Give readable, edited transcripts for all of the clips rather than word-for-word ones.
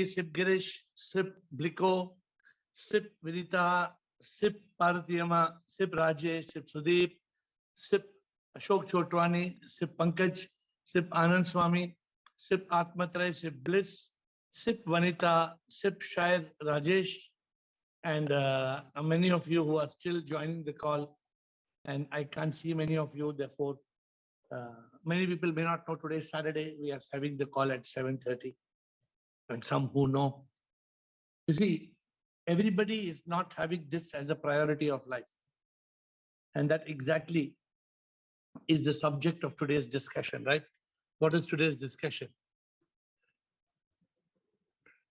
Sip Girish, Sip Bliko, Sip Vinita, Sip Paratiyama, Sip Rajesh, Sip Sudeep, Sip Ashok Chotwani, Sip Pankaj, Sip Anand Swami, Sip Atmatray, Sip Bliss, Sip Vanita, Sip Shair Rajesh, and many of you who are still joining the call. And I can't see many of you, therefore, many people may not know today is Saturday. We are having the call at 7:30. And some who know. You see, everybody is not having this as a priority of life. And that exactly is the subject of today's discussion, right? What is today's discussion?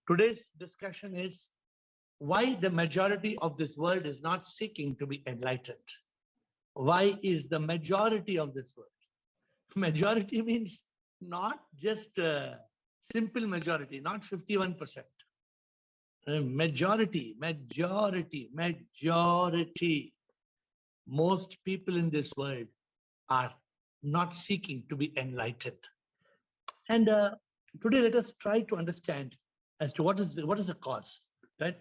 Today's discussion is why the majority of this world is not seeking to be enlightened. Why is the majority of this world? Majority means not just simple majority, not 51%. Majority. Most people in this world are not seeking to be enlightened. And today, let us try to understand as to what is the cause, right?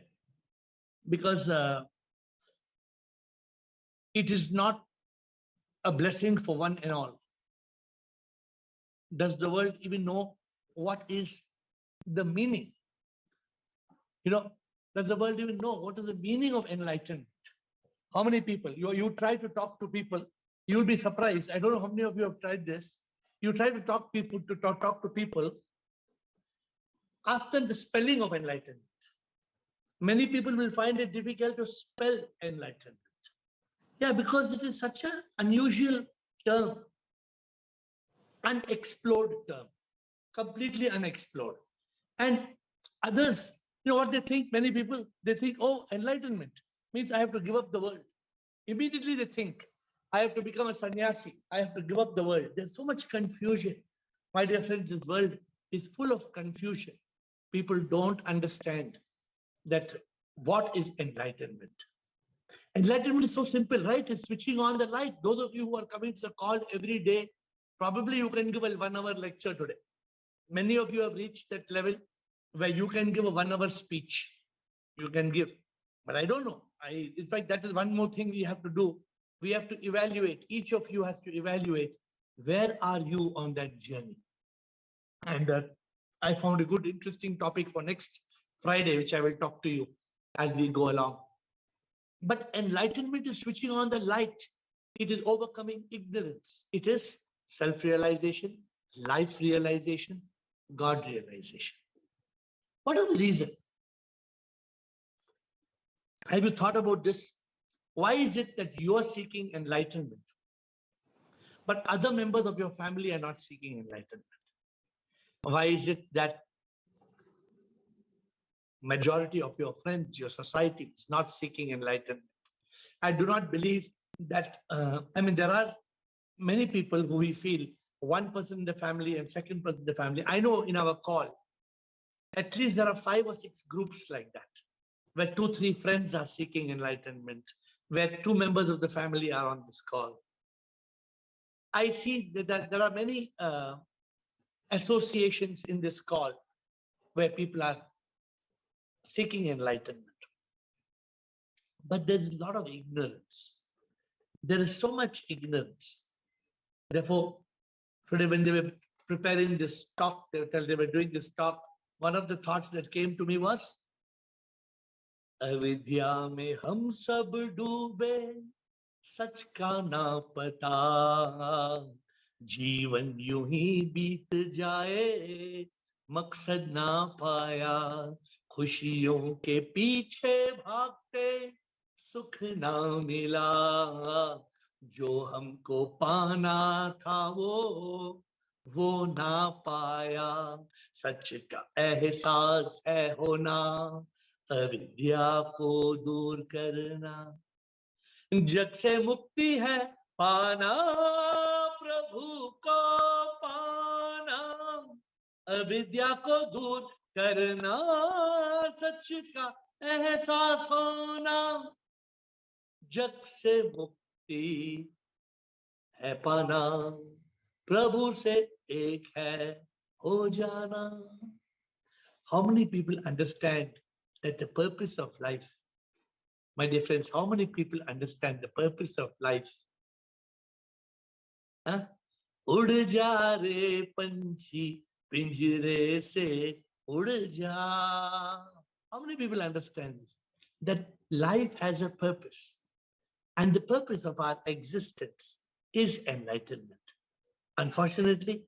Because it is not a blessing for one and all. Does the world even know what is the meaning? Does the world even know what is the meaning of enlightenment? How many people? You try to talk to people, you'll be surprised. I don't know how many of you have tried this. You try to talk to people, ask them the spelling of enlightenment. Many people will find it difficult to spell enlightenment. Yeah, because it is such an unusual term, unexplored term, completely unexplored. And others, what they think, many people, they think, oh, enlightenment means I have to give up the world. Immediately they think, I have to become a sannyasi. I have to give up the world. There's so much confusion. My dear friends, this world is full of confusion. People don't understand that what is enlightenment. Enlightenment is so simple, right? It's switching on the light. Those of you who are coming to the call every day, probably you can give a 1-hour lecture today. Many of you have reached that level where you can give a 1-hour speech. You can give, but I don't know. In fact, that is one more thing we have to do. We have to evaluate. Each of you has to evaluate where are you on that journey. And I found a good, interesting topic for next Friday, which I will talk to you as we go along. But enlightenment is switching on the light. It is overcoming ignorance. It is self-realization, life realization, God realization. What is the reason? Have you thought about this? Why is it that you are seeking enlightenment, but other members of your family are not seeking enlightenment? Why is it that majority of your friends, your society is not seeking enlightenment? I do not believe that, there are many people who we feel, one person in the family and second person in the family. I know in our call, at least there are 5 or 6 groups like that, where 2-3 friends are seeking enlightenment, where 2 members of the family are on this call. I see that there are many associations in this call where people are seeking enlightenment. But there's a lot of ignorance. There is so much ignorance. Therefore, today when they were preparing this talk, they were doing this talk, one of the thoughts that came to me was, अविद्या में हम सब डूबे सच का ना पता जीवन यूं ही बीत जाए मकसद ना पाया खुशियों के पीछे भागते सुख ना मिला जो हमको पाना था वो ना पाया सच का एहसास है होना अविद्या को दूर करना जग से मुक्ति है पाना प्रभु को पाना अविद्या को दूर करना सच का एहसास होना जग से मुक्ति है पाना प्रभु से एक है हो जाना How many people understand that the purpose of life, my dear friends, how many people understand the purpose of life? Huh? उड़ जा रे पंछी पिंजरे से उड़ जा. How many people understand this? That life has a purpose, and the purpose of our existence is enlightenment. Unfortunately,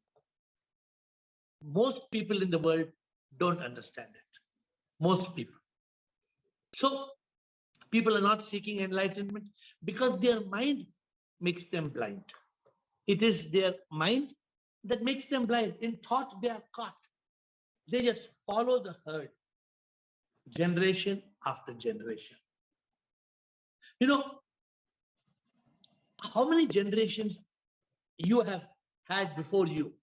most people in the world don't understand it. Most people. So people are not seeking enlightenment because their mind makes them blind. It is their mind that makes them blind. In thought, they are caught. They just follow the herd, generation after generation. You know, how many generations you have had before you?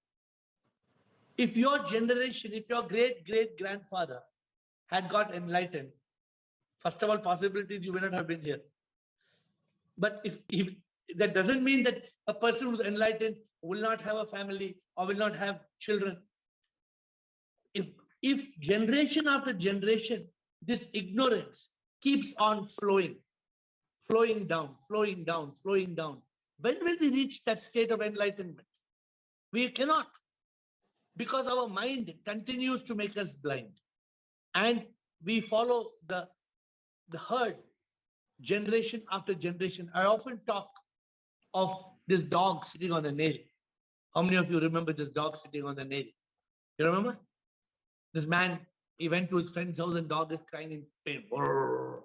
If your generation, if your great-great-grandfather had got enlightened, first of all, possibilities you may not have been here. But if that doesn't mean that a person who's enlightened will not have a family or will not have children. If generation after generation, this ignorance keeps on flowing down, flowing down, flowing down, when will we reach that state of enlightenment? We cannot, because our mind continues to make us blind, and we follow the herd, generation after generation. I often talk of this dog sitting on a nail. How many of you remember this dog sitting on the nail? You remember? This man, he went to his friend's house and dog is crying in pain. Brrr,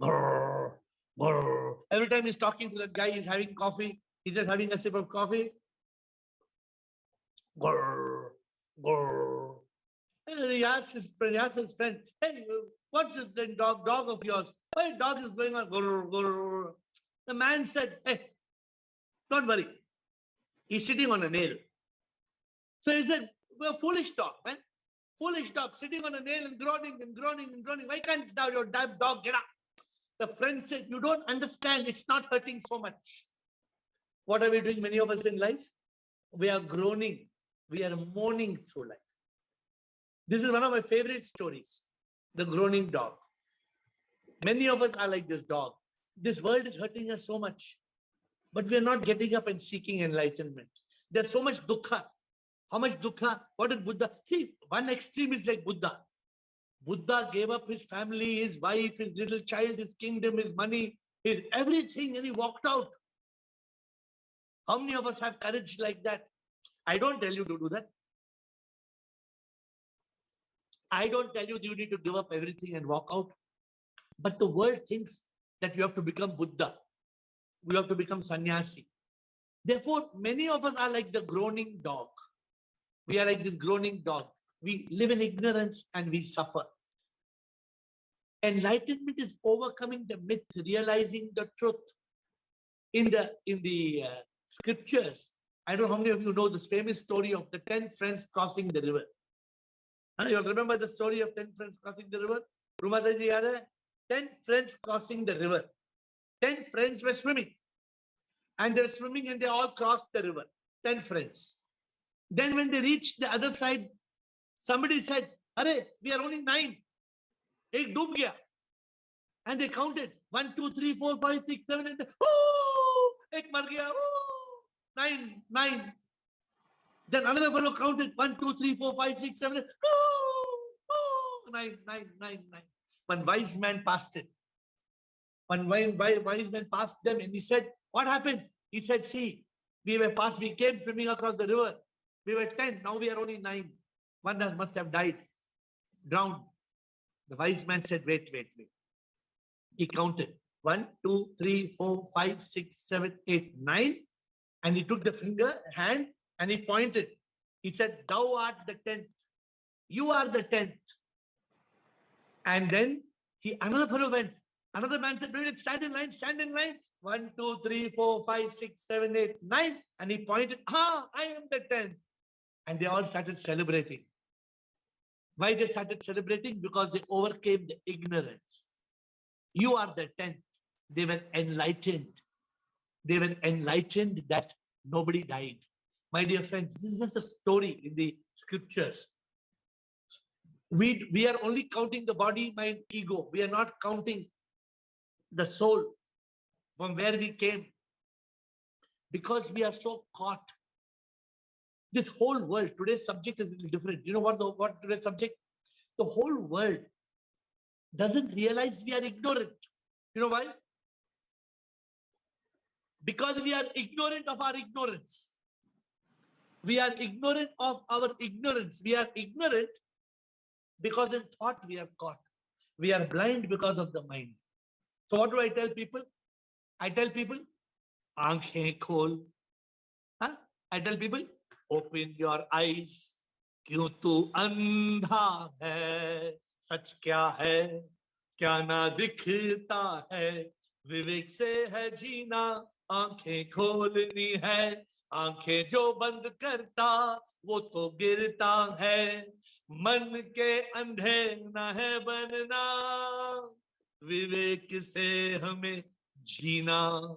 brrr, brrr. Every time he's talking to that guy, he's having coffee. He's just having a sip of coffee. Brrr, brrr. And he asks his friend, hey, what's this dog of yours? Why dog is going on? Brrr, brrr. The man said, hey, don't worry. He's sitting on a nail. So he said, we're foolish dog, man. Foolish dog sitting on a nail and groaning and groaning and groaning. Why can't your dog get up? The friend said, you don't understand. It's not hurting so much. What are we doing, many of us in life? We are groaning. We are moaning through life. This is one of my favorite stories, the groaning dog. Many of us are like this dog. This world is hurting us so much, but we are not getting up and seeking enlightenment. There's so much dukkha. How much dukkha? What did Buddha? See, one extreme is like Buddha. Buddha gave up his family, his wife, his little child, his kingdom, his money, his everything, and he walked out. How many of us have courage like that? I don't tell you to do that. I don't tell you you need to give up everything and walk out. But the world thinks that you have to become Buddha. You have to become sannyasi. Therefore, many of us are like the groaning dog. We are like this groaning dog. We live in ignorance and we suffer. Enlightenment is overcoming the myth, realizing the truth. In the scriptures, I don't know how many of you know this famous story of the 10 friends crossing the river. You'll remember the story of 10 friends crossing the river? 10 friends crossing the river. 10 friends were swimming. And they were swimming and they all crossed the river. 10 friends. Then when they reached the other side, somebody said, Arey, we are only 9. Ek doob gaya. And they counted 1, 2, 3, 4, 5, 6, 7, 8. Oh, ek mar gaya. Oh, 9. Then another fellow counted 1, 2, 3, 4, 5, 6, 7, 8. Oh, 9. One wise man passed it. One wise man passed them and he said, what happened? He said, see, we came swimming across the river. We were 10, now we are only 9. One must have died, drowned. The wise man said, wait. He counted 1, 2, 3, 4, 5, 6, 7, 8, 9. And he took the hand and he pointed. He said, thou art the 10th. You are the 10th. And then another fellow went. Another man said, wait, stand in line. 1, 2, 3, 4, 5, 6, 7, 8, 9. And he pointed, I am the 10th. And they all started celebrating. Why they started celebrating? Because they overcame the ignorance. You are the 10th. They were enlightened. They were enlightened that nobody died. My dear friends, this is just a story in the scriptures. We are only counting the body, mind, ego. We are not counting the soul from where we came, because we are so caught. This whole world, today's subject is a little different. You know what today's subject? The whole world doesn't realize we are ignorant. You know why? Because we are ignorant of our ignorance. We are ignorant of our ignorance. We are ignorant because in thought we are caught. We are blind because of the mind. So what do I tell people? I tell people, aankhein khol. Huh? I tell people, open your eyes. क्यों तू अंधा है? सच क्या है? क्या ना दिखता है? विवेक से है जीना, आंखें खोलनी है. आंखें जो बंद करता वो तो गिरता है. मन के अंधे न है बनना, विवेक से हमें जीना.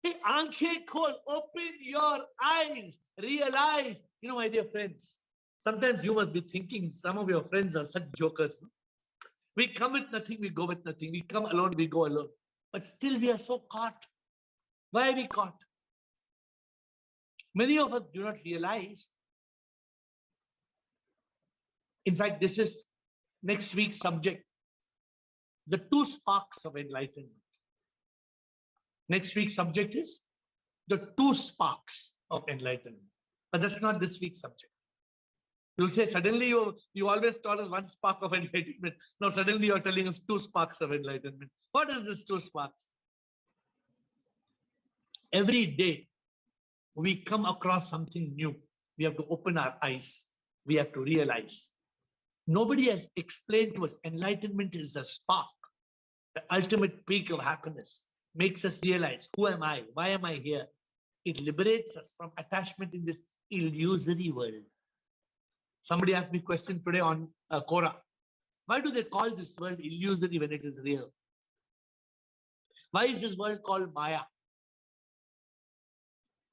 Hey, aankheं khol, open your eyes, realize. You know, my dear friends, sometimes you must be thinking some of your friends are such jokers. No? We come with nothing, we go with nothing. We come alone, we go alone. But still we are so caught. Why are we caught? Many of us do not realize. In fact, this is next week's subject, the 2 sparks of enlightenment. Next week's subject is the 2 sparks of enlightenment. But that's not this week's subject. You'll say, suddenly you always taught us 1 spark of enlightenment. Now suddenly you're telling us 2 sparks of enlightenment. What is this 2 sparks? Every day we come across something new. We have to open our eyes. We have to realize. Nobody has explained to us enlightenment is a spark, the ultimate peak of happiness. Makes us realize, who am I? Why am I here? It liberates us from attachment in this illusory world. Somebody asked me a question today on Quora. Why do they call this world illusory when it is real? Why is this world called Maya?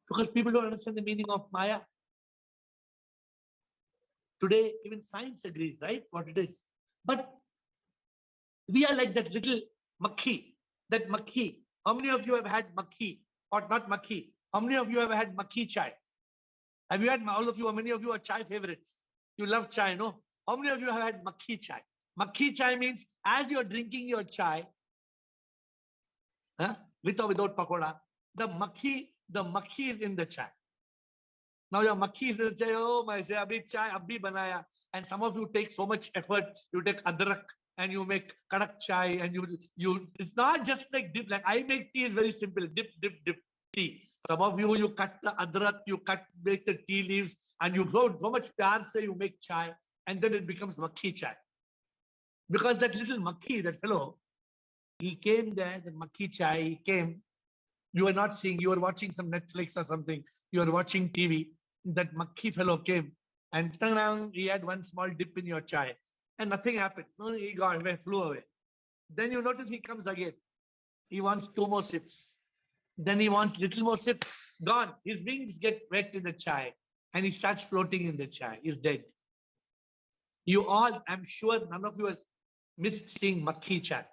Because people don't understand the meaning of Maya. Today, even science agrees, right? What it is. But we are like that little makhi. That makhi. How many of you have had makhi? Or not makhi? How many of you have had makhi chai? Have you had, all of you, how many of you are chai favorites? You love chai, no? How many of you have had makhi chai? Makhi chai means as you're drinking your chai, with or without pakoda, the makhi is in the chai. Now your makhi is in the chai. Oh my, say, abhi chai, abhi banaya. And some of you take so much effort. You take adrak and you make kadak chai, and you. It's not just like dip. Like I make tea is very simple. Dip tea. Some of you cut the adrak, make the tea leaves, and you throw so much pyar say you make chai, and then it becomes makhi chai. Because that little makhi, that fellow, he came there, the makhi chai, he came. You were not seeing, you were watching some Netflix or something, you were watching TV. That makhi fellow came and he had 1 small dip in your chai and nothing happened. No, he flew away. Then you notice he comes again. He wants 2 more sips. Then he wants little more sip. Gone. His wings get wet in the chai and he starts floating in the chai. He's dead. You all, I'm sure none of you has missed seeing makhi chai.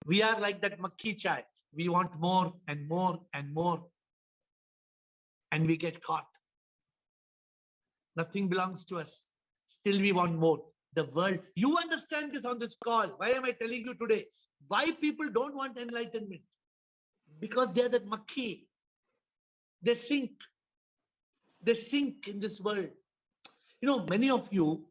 We are like that makhi chai. We want more and more and more. And we get caught. Nothing belongs to us. Still we want more. The world. You understand this on this call. Why am I telling you today? Why people don't want enlightenment? Because they are that makhi. They sink. They sink in this world. You know, many of you,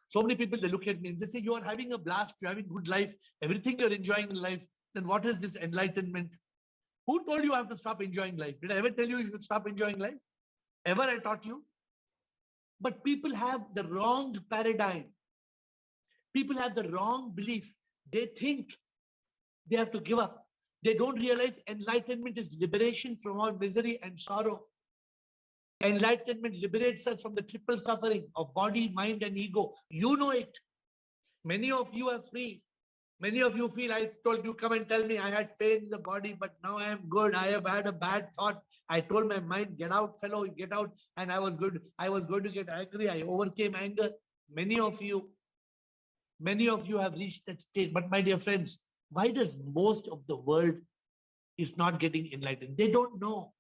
so many people, they look at me and they say, you are having a blast, you're having good life, everything you're enjoying in life. Then what is this enlightenment? Who told you I have to stop enjoying life? Did I ever tell you should stop enjoying life? Ever I taught you? But people have the wrong paradigm. People have the wrong belief. They think they have to give up. They don't realize enlightenment is liberation from all misery and sorrow. Enlightenment liberates us from the triple suffering of body, mind, and ego. You know it. Many of you are free. Many of you feel, I told you, come and tell me I had pain in the body, but now I am good. I have had a bad thought. I told my mind, get out, fellow, get out. And I was good. I was going to get angry. I overcame anger. Many of you, Many of you have reached that stage. But my dear friends, why does most of the world is not getting enlightened? They don't know.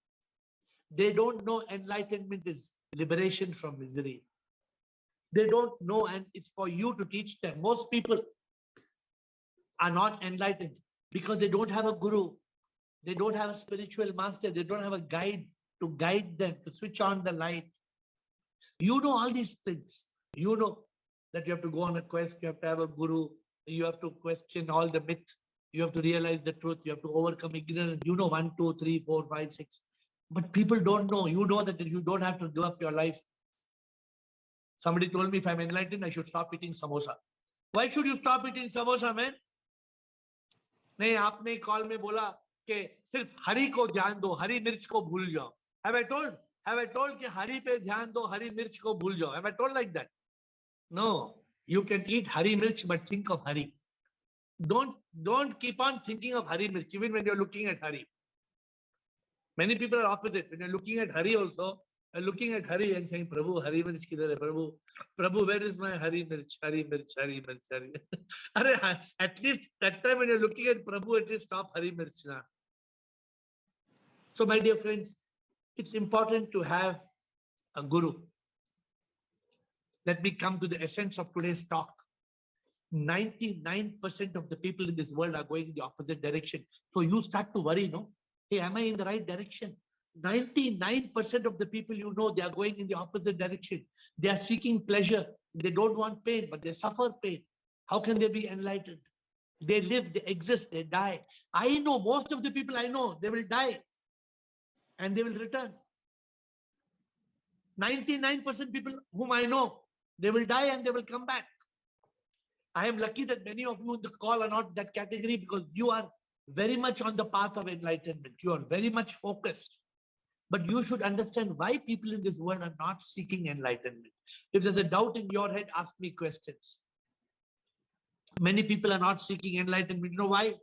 They don't know enlightenment is liberation from misery. They don't know, and it's for you to teach them. Most people are not enlightened because they don't have a guru. They don't have a spiritual master. They don't have a guide to guide them, to switch on the light. You know all these things. You know that you have to go on a quest. You have to have a guru. You have to question all the myth. You have to realize the truth. You have to overcome ignorance. You know 1, 2, 3, 4, 5, 6. But people don't know. You know that you don't have to give up your life. Somebody told me if I'm enlightened, I should stop eating samosa. Why should you stop eating samosa, man? नहीं, आपने call में बोला कि सिर्फ हरी को ध्यान दो, हरी मिर्च को भूल जाओ. Have I told? Have I told कि हरी पे ध्यान दो, हरी मिर्च को भूल जाओ? Have I told like that? No. You can eat hari mirch, but think of hari. Don't keep on thinking of hari mirch, even when you're looking at hari. Many people are opposite. When you're looking at hari also, looking at hari and saying, Prabhu, hari mirch kidhar hai? Prabhu, where is my hari mirch? Hari mirch, hari mirch, hari. At least that time when you're looking at Prabhu, at least stop hari mirch na. So my dear friends, it's important to have a guru. Let me come to the essence of today's talk. 99% of the people in this world are going in the opposite direction. So you start to worry, no? Hey, am I in the right direction? 99% of the people you know, they are going in the opposite direction. They are seeking pleasure. They don't want pain, but they suffer pain. How can they be enlightened? They live, they exist, they die. I know most of the people I know, they will die and they will return. 99% people whom I know, they will die and they will come back. I am lucky that many of you in the call are not that category because you are very much on the path of enlightenment. You are very much focused. But you should understand why people in this world are not seeking enlightenment. If there's a doubt in your head, ask me questions. Many people are not seeking enlightenment. You know why?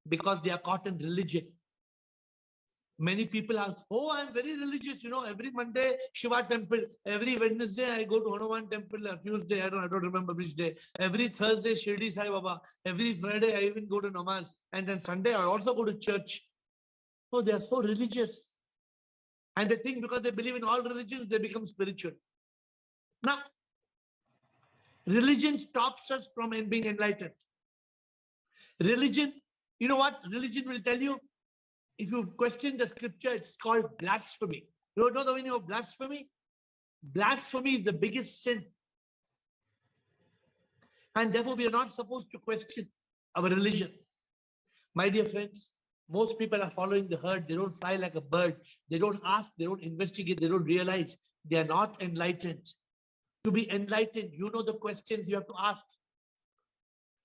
Because they are caught in religion. Many people are, oh, I'm very religious, you know, every Monday, Shiva temple, every Wednesday, I go to Hanuman temple, Tuesday, I don't remember which day, every Thursday, Shirdi Sai Baba, every Friday, I even go to Namaz, and then Sunday, I also go to church. Oh, they are so religious. And they think because they believe in all religions, they become spiritual. Now, religion stops us from being enlightened. Religion, you know what? Religion will tell you, if you question the scripture, it's called blasphemy. You know the meaning of blasphemy? Blasphemy is the biggest sin. And therefore, we are not supposed to question our religion. My dear friends, most people are following the herd. They don't fly like a bird. They don't ask, they don't investigate, they don't realize they are not enlightened. To be enlightened, you know the questions you have to ask.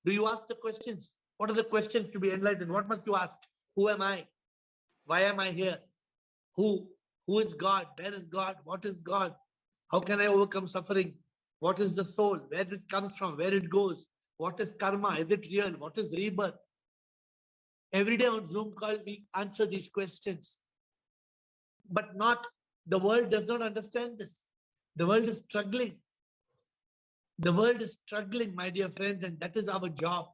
Do you ask the questions? What are the questions to be enlightened? What must you ask? Who am I? Why am I here? Who is God? Where is God? What is God? How can I overcome suffering? What is the soul? Where it comes from? Where it goes? What is karma? Is it real? What is rebirth? Every day on Zoom call, we answer these questions. But the world does not understand this. The world is struggling. The world is struggling, my dear friends, and that is our job.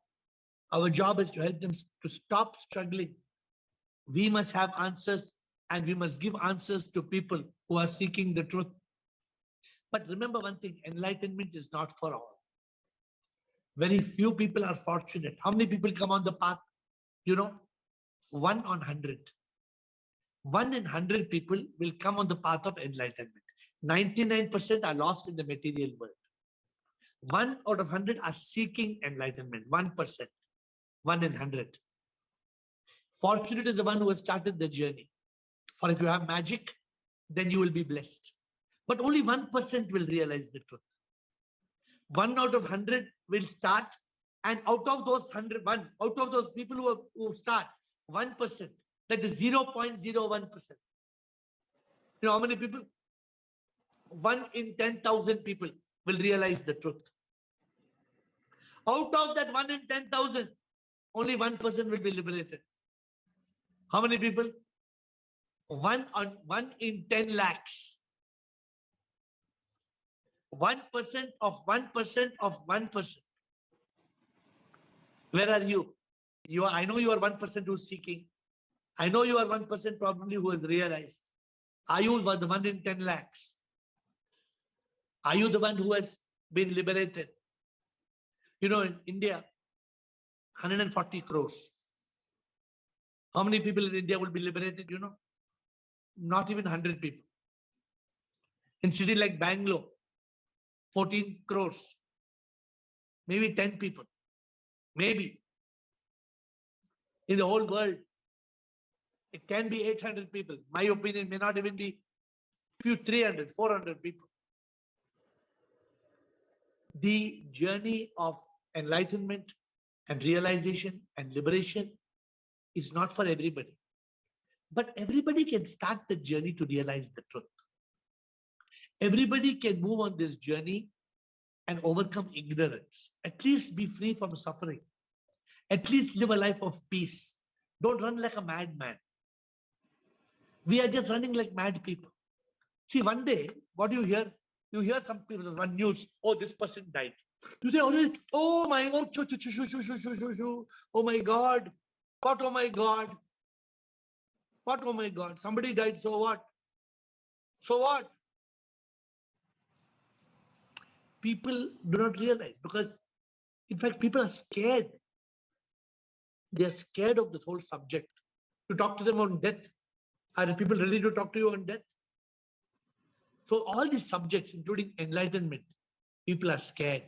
Our job is to help them to stop struggling. We must have answers, and we must give answers to people who are seeking the truth. But remember one thing, enlightenment is not for all. Very few people are fortunate. How many people come on the path? You know, 1 on 100. 1 in 100 people will come on the path of enlightenment. 99% are lost in the material world. 1 out of 100 are seeking enlightenment. 1%. 1 in 100. Fortunate is the one who has started the journey. For if you have magic, then you will be blessed. But only 1% will realize the truth. 1 out of 100 will start, and out of those 101, out of those people who start, 1%, that is 0.01%. You know how many people? 1 in 10,000 people will realize the truth. Out of that 1 in 10,000, only 1% will be liberated. How many people? 1 in 10 lakhs. 1% of 1% of 1%. Where are you? I know you are 1% who's seeking. I know you are 1% probably who has realized. Are you the one in 10 lakhs? Are you the one who has been liberated? In India, 140 crores. How many people in India will be liberated? Not even 100 people. In city like Bangalore, 14 crores. Maybe 10 people. Maybe. In the whole world, it can be 800 people. My opinion may not even be few 300, 400 people. The journey of enlightenment and realization and liberation is not for everybody. But everybody can start the journey to realize the truth. Everybody can move on this journey and overcome ignorance. At least be free from suffering. At least live a life of peace. Don't run like a madman. We are just running like mad people. See, one day, what do you hear? You hear some people, one news, oh, this person died. You say, oh my God, oh my God, what, oh my God, what, oh my God, somebody died, so what? So what? People do not realize because, in fact, people are scared. They're scared of this whole subject. To talk to them on death. Are people ready to talk to you on death? So all these subjects, including enlightenment, people are scared.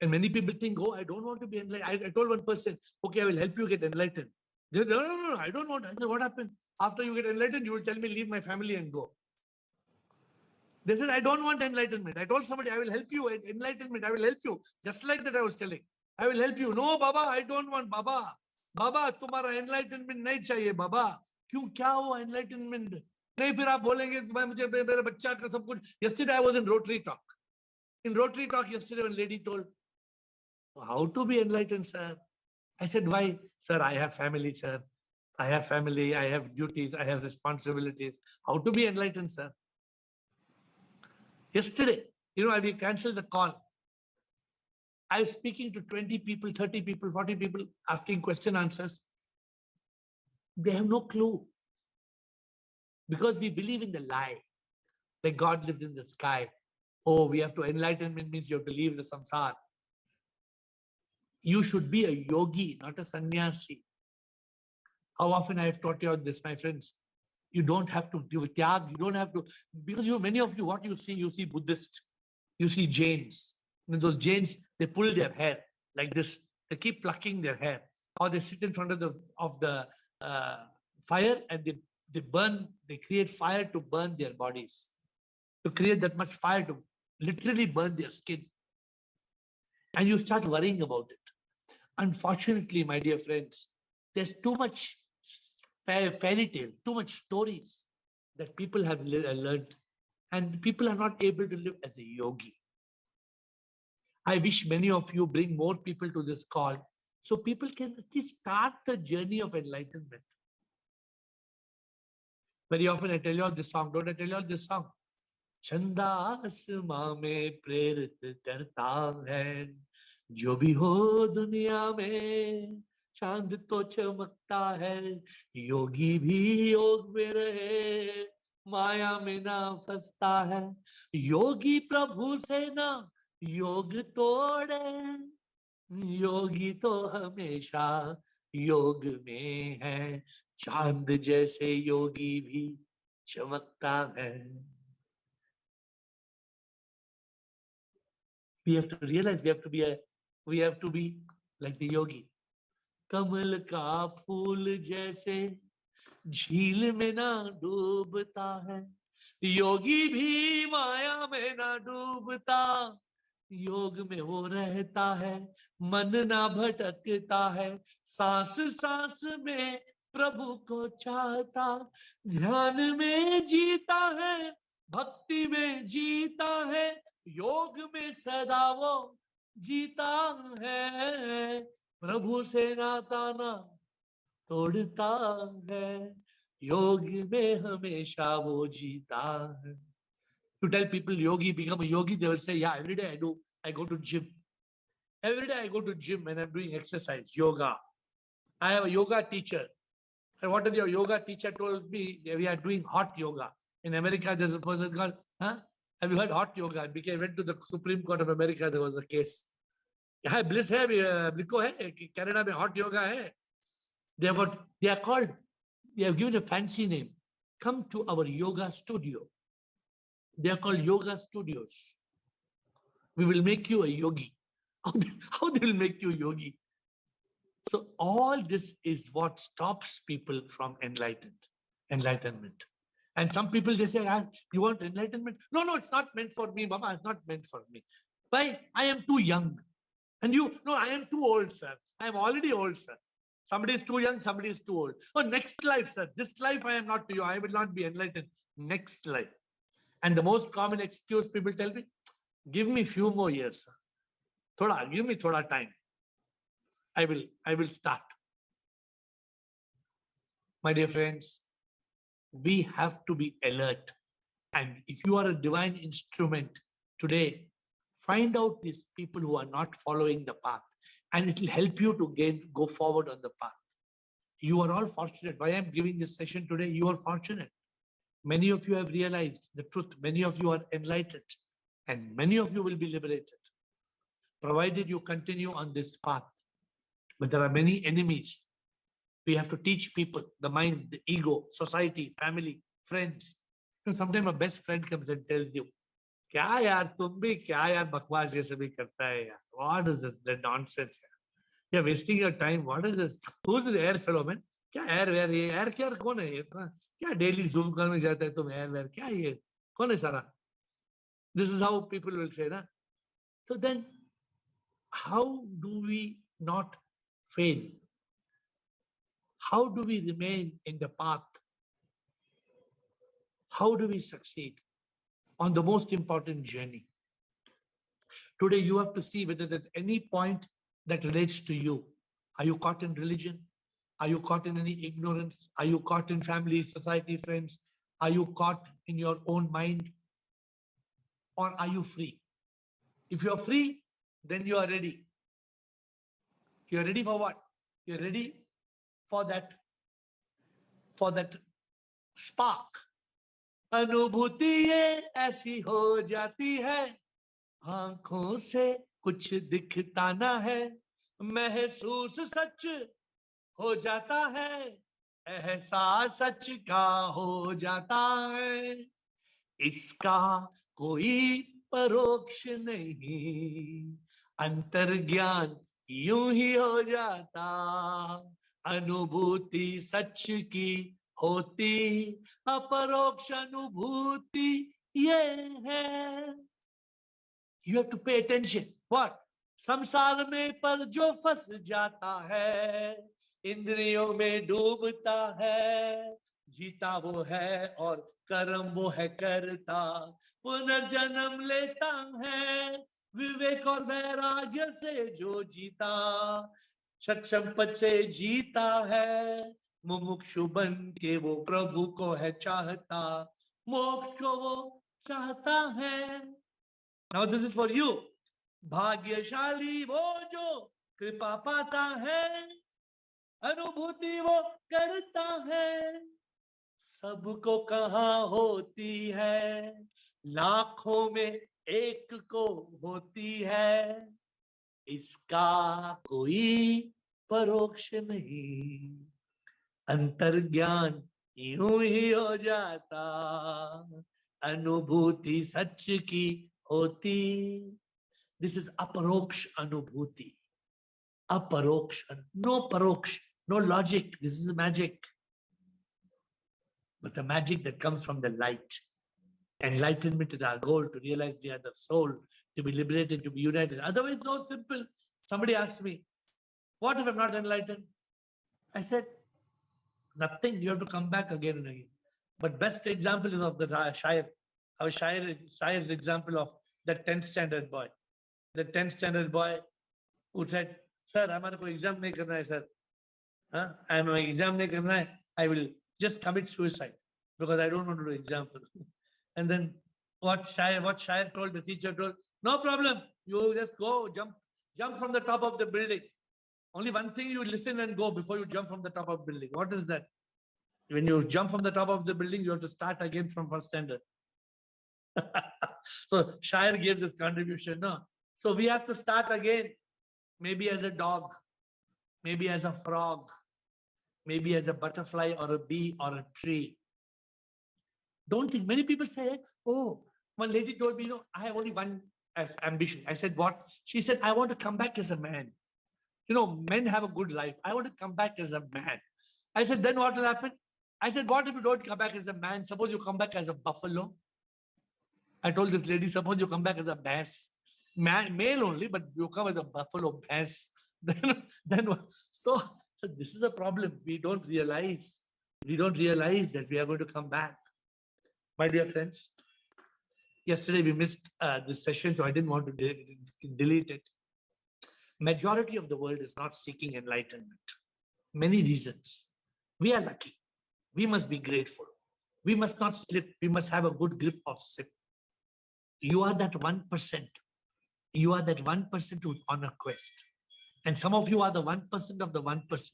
And many people think, oh, I don't want to be enlightened. I told one person, okay, I will help you get enlightened. They said, no, I don't want. I said, what happened? After you get enlightened, you will tell me, leave my family and go. They said, I don't want enlightenment. I told somebody, I will help you. Enlightenment, I will help you. Just like that I was telling. I will help you. No, Baba, I don't want Baba. Baba, तुम्हारा enlightenment नहीं चाहिए बाबा. क्यों क्या हुआ enlightenment? नहीं फिर आप बोलेंगे मुझे मेरे बच्चा का सब कुछ. Yesterday I was in Rotary Talk. In Rotary Talk yesterday, one lady told, how to be enlightened, sir? I said, why? Sir, I have family, sir. I have family, I have duties, I have responsibilities. How to be enlightened, sir? Yesterday, I canceled the call. I was speaking to 20 people, 30 people, 40 people, asking question answers. They have no clue. Because we believe in the lie. Like God lives in the sky. Oh, we have to enlightenment means you have to leave the samsara. You should be a yogi, not a sannyasi. How often I have taught you this, my friends. You don't have to give tyag. You don't have to, because many of you, what you see Buddhists, you see Jains. And those Jains, they pull their hair like this. They keep plucking their hair, or they sit in front of the fire and they burn. They create fire to burn their bodies, to create that much fire to literally burn their skin. And you start worrying about it. Unfortunately, my dear friends, there's too much fairy tale, too much stories that people have learned, and people are not able to live as a yogi. I wish many of you bring more people to this call so people can at least start the journey of enlightenment. Very often I tell you all this song. Don't I tell you all this song? चंदा आसमां में प्रेरित करता है, जो भी हो दुनिया में चांद तो चमकता है, योगी भी योग में रहे, माया में ना फंसता है, योगी प्रभु से ना योग तोड़े, योगी तो हमेशा योग में है, चांद जैसे योगी भी चमकता है. We have to realize we have to be like the yogi. कमल का फूल जैसे झील में ना डूबता है, योगी भी माया में ना डूबता, योग में वो रहता है, मन ना भटकता है, सांस सांस में प्रभु को चाहता, ध्यान में जीता है, भक्ति में जीता है, योग में सदा वो जीता है, प्रभु से नाता ना तोड़ता है, योग में हमेशा वो जीता है. To tell people yogi, become a yogi, they will say, yeah, every day I go to gym. Every day I go to gym and I'm doing exercise, yoga. I have a yoga teacher. And what did your yoga teacher told me? We are doing hot yoga. In America, there's a person called, have you heard hot yoga? I went to the Supreme Court of America, there was a case. Yeah, bliss hai, लिखो है, Canada में hot yoga hai. They have given a fancy name. Come to our yoga studio. They are called yoga studios. We will make you a yogi. How they will make you yogi? So all this is what stops people from enlightenment. And some people, they say, you want enlightenment? No, it's not meant for me, Mama. It's not meant for me. Why? I am too young. And you, no, I am too old, sir. I am already old, sir. Somebody is too young, somebody is too old. Oh, next life, sir. This life I am not to you. I will not be enlightened. Next life. And the most common excuse people tell me, give me few more years, sir. Give me thoda time. I will start. My dear friends, we have to be alert. And if you are a divine instrument today, find out these people who are not following the path, and it will help you to go forward on the path. You are all fortunate. Why I'm giving this session today, you are fortunate. Many of you have realized the truth. Many of you are enlightened, and many of you will be liberated, provided you continue on this path. But there are many enemies. We have to teach people, the mind, the ego, society, family, friends. Sometimes a best friend comes and tells you, क्या यार तुम भी क्या यार बकवास ये सभी करता है यार? What is this? The nonsense? You're wasting your time. What is this? Who's the AiR fellow, man? क्या AiR वेयर ये AiR क्या कौन है ये? क्या daily Zoom call में जाता है तुम AiR वेयर क्या ये? कौन है सारा? This is how people will say, na? So then, how do we not fail? How do we remain in the path? How do we succeed on the most important journey? Today, you have to see whether there's any point that relates to you. Are you caught in religion? Are you caught in any ignorance? Are you caught in family, society, friends? Are you caught in your own mind? Or are you free? If you're free, then you are ready. You're ready for what? You're ready for that spark. अनुभूति ये ऐसी हो जाती है, आंखों से कुछ दिखता ना है, महसूस सच हो जाता है, एहसास सच का हो जाता है, इसका कोई परोक्ष नहीं, अंतर्ज्ञान यूं ही हो जाता, अनुभूति सच की होती, अपरोक्ष अनुभूति ये है. You have to pay attention. What? संसार में पर जो फंस जाता है, इंद्रियों में डूबता है, जीता वो है और कर्म वो है करता, पुनर्जन्म लेता है, विवेक और वैराग्य से जो जीता, सत संपत्ति से जीता है, मुमुक्षु बन के वो प्रभु को है चाहता, मोक्ष को वो चाहता है. Now this is for you. भाग्यशाली वो जो कृपा पाता है, अनुभूति वो करता है, सबको कहाँ होती है, लाखों में एक को होती है, इसका कोई परोक्ष नहीं, अंतर्ज्ञान यूं ही हो जाता, अनुभूति सच की होती. This is aparoksh anubhuti. Aparoksh, no paroksh, no logic. This is magic. But the magic that comes from the light. Enlightenment is our goal, to realize we are the soul, to be liberated, to be united. Otherwise, no simple. Somebody asked me, what if I'm not enlightened? I said, nothing. You have to come back again and again. But best example is of the Shair. Our Shair's example of that 10th standard boy. The 10th standard boy who said, sir, हमारे को exam नहीं करना है, sir. I'm exam नहीं करना है. I will just commit suicide because I don't want to do exam. And then what Shair told, the teacher told, no problem. You just go, jump Jump from the top of the building. Only one thing you listen and go before you jump from the top of the building. What is that? When you jump from the top of the building, you have to start again from first standard. So Shire gave this contribution. No. So we have to start again, maybe as a dog, maybe as a frog, maybe as a butterfly or a bee or a tree. Don't think, many people say, oh, one lady told me, I have only one ambition. I said, what? She said, I want to come back as a man. Men have a good life. I want to come back as a man. I said, then what will happen? I said, what if you don't come back as a man? Suppose you come back as a buffalo. I told this lady, suppose you come back as a bass. Male only, but you come as a buffalo bass. Then what? So this is a problem. We don't realize that we are going to come back. My dear friends, yesterday we missed this session, so I didn't want to delete it. Majority of the world is not seeking enlightenment. Many reasons. We are lucky. We must be grateful. We must not slip. We must have a good grip of sip. You are that 1%. You are that 1% who's on a quest. And some of you are the 1% of the 1%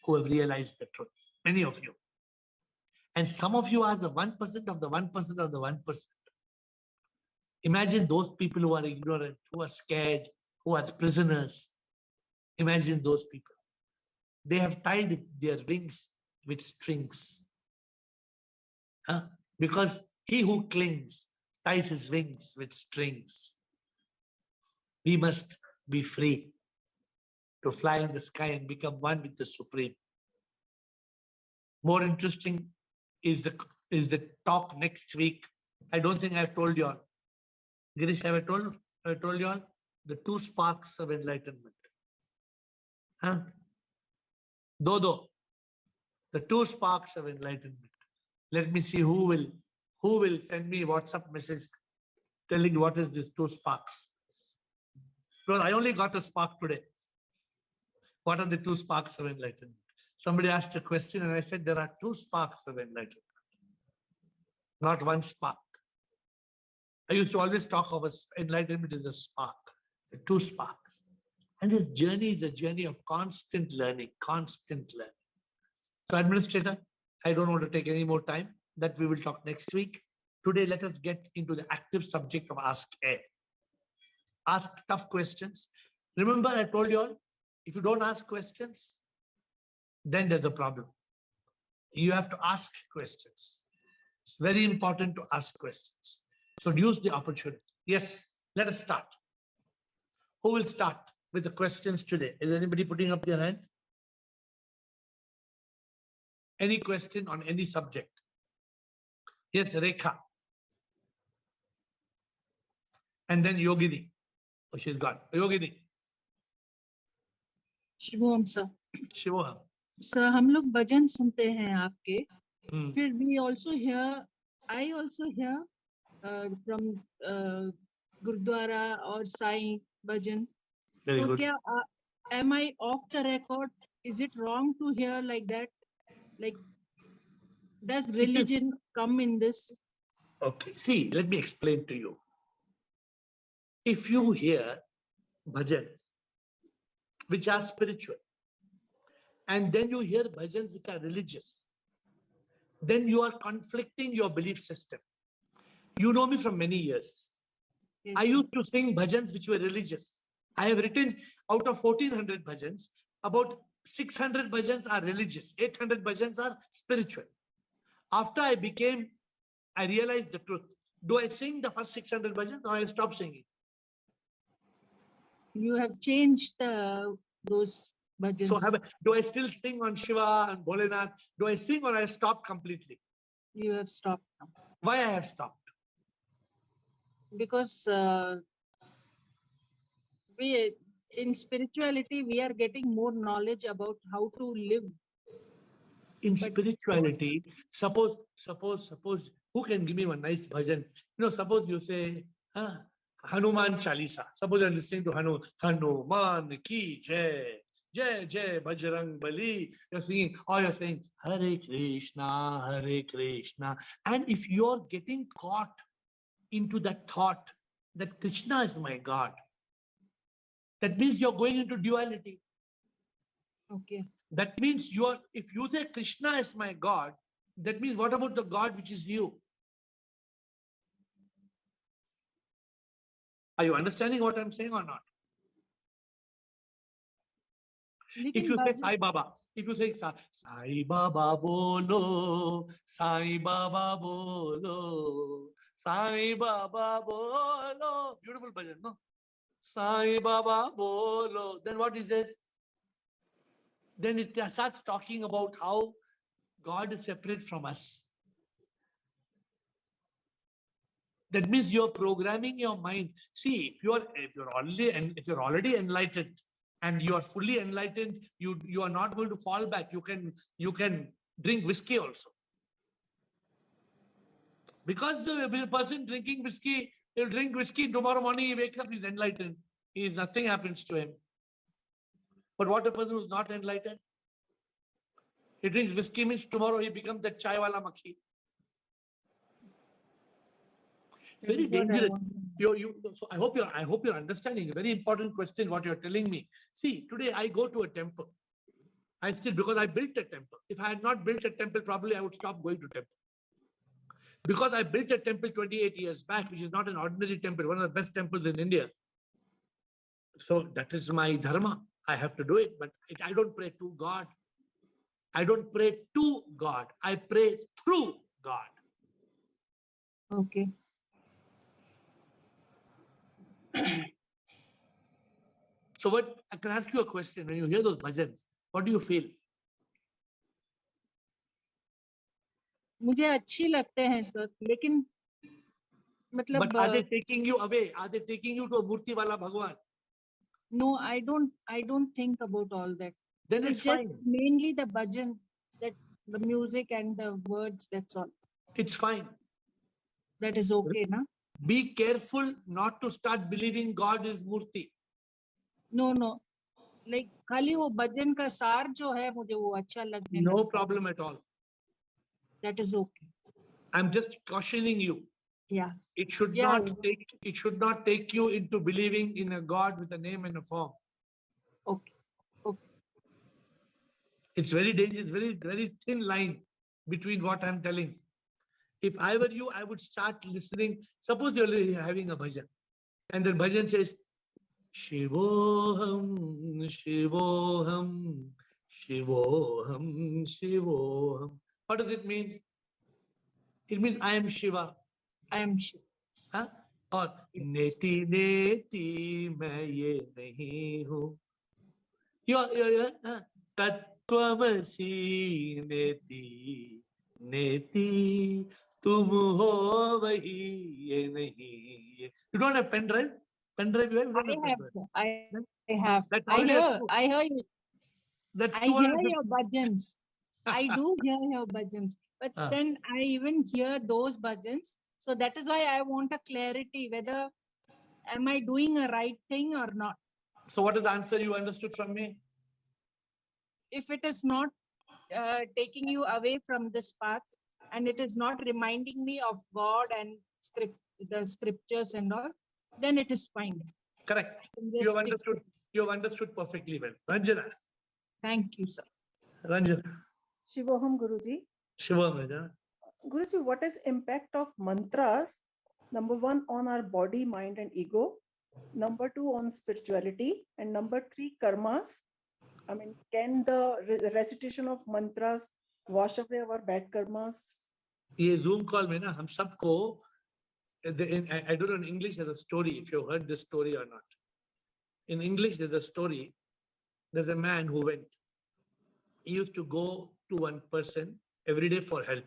who have realized the truth. Many of you. And some of you are the 1% of the 1% of the 1%. Imagine those people who are ignorant, who are scared, who are prisoners. Imagine those people. They have tied their wings with strings. Because he who clings ties his wings with strings. We must be free to fly in the sky and become one with the Supreme. More interesting is the talk next week. I don't think I've told you all. Girish, have I told you all? The 2 sparks of enlightenment. Dodo, the 2 sparks of enlightenment. Let me see who will send me a WhatsApp message telling what is this 2 sparks. Well, I only got a spark today. What are the 2 sparks of enlightenment? Somebody asked a question and I said there are 2 sparks of enlightenment, not 1 spark. I used to always talk of enlightenment as a spark, the 2 sparks. And this journey is a journey of constant learning, constant learning. So administrator, I don't want to take any more time. That we will talk next week. Today, let us get into the active subject of Ask AiR. Ask tough questions. Remember, I told you all, if you don't ask questions, then there's a problem. You have to ask questions. It's very important to ask questions. So use the opportunity. Yes, let us start. Who will start with the questions today? Is anybody putting up their hand? Any question on any subject? Yes, Rekha. And then Yogini. Oh, she's gone. Yogini. Shivom sir. Shivoham. Sir हम लोग भजन सुनते हैं आपके. फिर we also hear, I also hear from Gurdwara or Sai bhajan. Very So good. क्या, am I off the record? Is it wrong to hear like that? Like, does religion come in this? Okay. See, let me explain to you. If you hear bhajans, which are spiritual, and then you hear bhajans which are religious, then you are conflicting your belief system. You know me from many years. Yes, I used to sing bhajans which were religious. I have written out of 1400 bhajans, about 600 bhajans are religious, 800 bhajans are spiritual. After I realized the truth. Do I sing the first 600 bhajans or I stop singing? You have changed those bhajans. So do I still sing on Shiva and Bholenath? Do I sing or I stop completely? You have stopped now. Why I have stopped? Because in spirituality, we are getting more knowledge about how to live. In spirituality, suppose, who can give me one nice bhajan? Suppose you say, Hanuman Chalisa. Suppose you're listening to Hanuman ki jai, jai jai Bajrang Bali. You're singing, or you're saying, Hare Krishna, Hare Krishna. And if you're getting caught into that thought that Krishna is my God, That means you're going into duality. Okay. That means if you say Krishna is my God, that means what about the God which is you? Are you understanding what I'm saying or not? If you say Sai Baba, if you say Sai Baba bolo, Sai Baba bolo, Sai Baba bolo, beautiful bhajan, no? Sai Baba bolo. Then what is this? Then it starts talking about how God is separate from us. That means you're programming your mind. See, if you're already enlightened and you are fully enlightened, you are not going to fall back. You can drink whiskey also. Because the person drinking whiskey, he'll drink whiskey tomorrow morning, he wakes up, he's enlightened. Nothing happens to him. But what a person who's not enlightened? He drinks whiskey means tomorrow he becomes the chai wala makhi. It's very dangerous. So I hope you're understanding. A very important question what you're telling me. See, today I go to a temple. Because I built a temple. If I had not built a temple, probably I would stop going to temple. Because I built a temple 28 years back, which is not an ordinary temple, one of the best temples in India. So that is my dharma. I have to do it, but I don't pray to God. I don't pray to God. I pray through God. Okay. So I can ask you a question. When you hear those bhajans, what do you feel? मुझे अच्छी लगते हैं sir, लेकिन मतलब But are they taking you away? Are they taking you to a Murti wala Bhagwan? No, I don't think about all that. Then it's fine. Just mainly the bhajan, that the music and the words, that's all. It's fine. That is okay, na? Be careful not to start believing God is Murti. No. Like खाली वो भजन का सार जो है मुझे वो अच्छा लगने लगता है. No problem at all. That is okay. I'm just cautioning you. Yeah. It should not take you into believing in a God with a name and a form. Okay. It's very dangerous, very, very thin line between what I'm telling. If I were you, I would start listening. Suppose you're having a bhajan, and the bhajan says, Shivoham, Shivoham, Shivoham, Shivoham. What does it mean? It means I am Shiva. I am Shiva. Huh? Or neti neti main ye nahi hu. Tattvamasi neti neti tum ho vahi ye nahi. You don't have pen drive? Pen drive you have? You don't have pen drive. I have. I hear you. I hear your bhajans. I do hear your bhajans. But then I even hear those bhajans. So that is why I want a clarity whether am I doing a right thing or not. So what is the answer you understood from me? If it is not taking you away from this path and it is not reminding me of God and the scriptures and all, then it is fine. Correct. You have understood perfectly well. Ranjana. Thank you, sir. Ranjana. Shivoham Guruji. Shivoham Ranjana. Guruji, what is impact of mantras? Number 1 on our body, mind and ego. Number 2 on spirituality. And number 3 karmas. I mean, can the recitation of mantras wash away our bad karmas? ये Zoom call में ना हम सबको I don't know in English there's a story, if you've heard this story or not. In English there's a story. There's a man who went. He used to go to one person every day for help.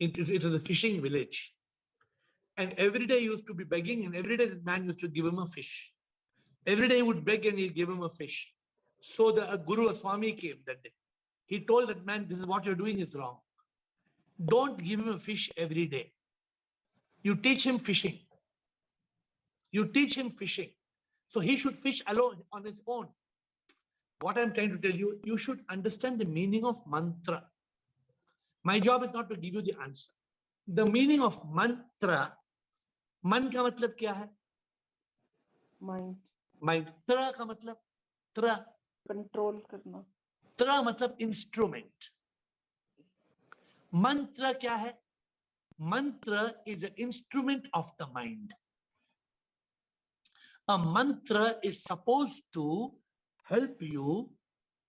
It was a fishing village. And every day he used to be begging, and every day the man used to give him a fish. Every day he would beg and he'd give him a fish. So the Guru, a Swami came that day. He told that man, this is what you're doing is wrong. Don't give him a fish every day. You teach him fishing. You teach him fishing. So he should fish alone on his own. What I'm trying to tell you, you should understand the meaning of mantra. My job is not to give you the answer. The meaning of mantra, man ka matlab kya hai? Mind. Mind. Tra ka matlab? Tra. Control karna. Tra matlab instrument. Mantra kya hai? Mantra is an instrument of the mind. A mantra is supposed to help you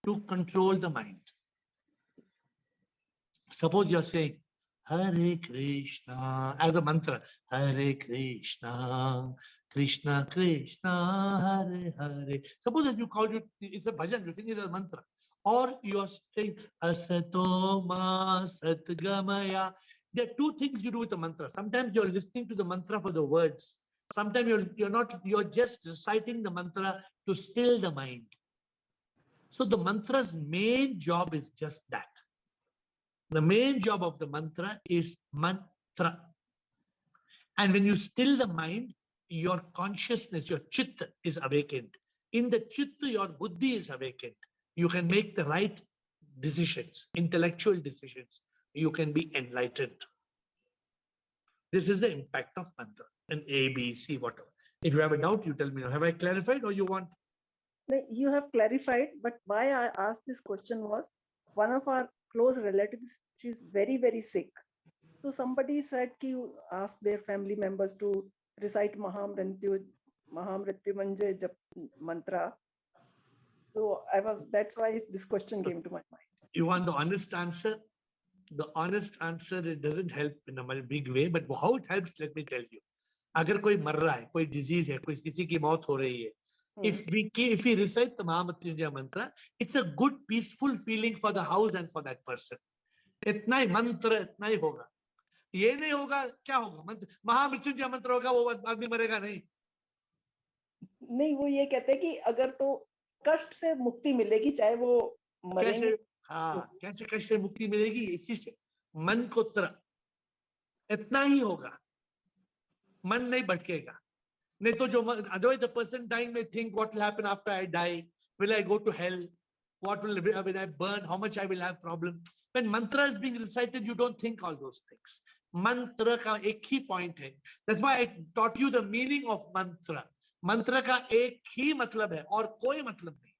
to control the mind. Suppose you're saying, Hare Krishna, as a mantra, Hare Krishna, Krishna Krishna, Hare Hare. Suppose as you call it, it's a bhajan, you think it's a mantra. Or you're saying, Asato Ma Satgamaya. There are two things you do with a mantra. Sometimes you're listening to the mantra for the words. Sometimes you're just reciting the mantra to still the mind. So the mantra's main job is just that. The main job of the mantra is mantra. And when you still the mind, your consciousness, your chitta is awakened. In the chitta, your buddhi is awakened. You can make the right decisions, intellectual decisions. You can be enlightened. This is the impact of mantra. And A, B, C, whatever. If you have a doubt, you tell me. Have I clarified or you want? You have clarified, but why I asked this question was one of our close relatives, she's very, very sick. So somebody said to ask their family members to recite Mahamrityu Manje Jap mantra. So that's why this question came to my mind. You want the honest answer? The honest answer, it doesn't help in a big way, but how it helps, let me tell you. अगर कोई मर रहा है, कोई disease है, कोई किसी की मौत हो रही है, if we recite the Mahamrityunjaya mantra, it's a good peaceful feeling for the house and for that person. इतना ही मंत्र, इतना ही होगा. ये नहीं होगा, क्या होगा? महामृत्युंजय मंत्र होगा, वो आदमी मरेगा नहीं. नहीं, वो ये कहते हैं कि अगर तो कष्ट से मुक्ति मिलेगी, चाहे वो मरेंगे. हाँ, कैसे कष्ट से मुक्ति मिलेगी? इसी से मन को तरह इतना ही होगा, मन नहीं भटकेगा. नहीं तो जो otherwise the person dying may think what will happen after I die, will I go to hell, what will when I burn, how much I will have problem. When mantra is being recited, you don't think all those things. Mantra का एक ही point है. That's why I taught you the meaning of mantra. Mantra का एक ही मतलब है और कोई मतलब नहीं.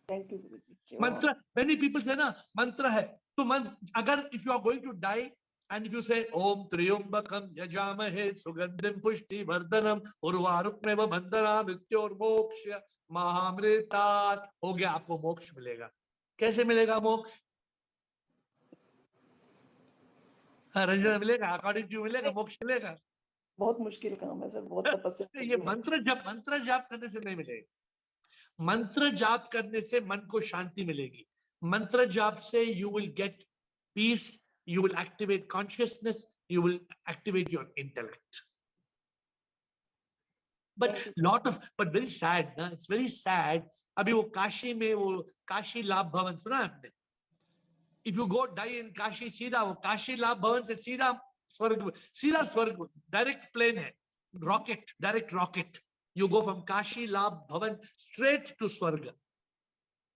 Thank you, Guruji. Mantra, many people say na mantra hai. So agar if you are going to die and if you say Om Triumbakam Yajamahe Sugandhim Pushti Vardhanam Urvarukmeva Bandhana Mrityor Moksha Mahamritat, हो गया, आपको मोक्ष मिलेगा. कैसे मिलेगा मोक्ष? रंजना मिलेगा, according to मिलेगा, मोक्ष मिलेगा. बहुत मुश्किल काम है सर, बहुत तपस्या. ये मंत्र जाप करने से नहीं मिलेगा. मंत्र जाप करने से मन को शांति मिलेगी. मंत्र जाप से you will get peace, you will activate consciousness, you will activate your intellect. But very sad, na? It's very sad. अभी वो काशी में वो काशी लाभ भवन सुना आपने? If you go die in Kashi, सीधा वो काशी लाभ भवन से सीधा स्वर्ग, direct plane है, rocket, direct rocket. You go from Kashi Labh Bhavan straight to Swarga.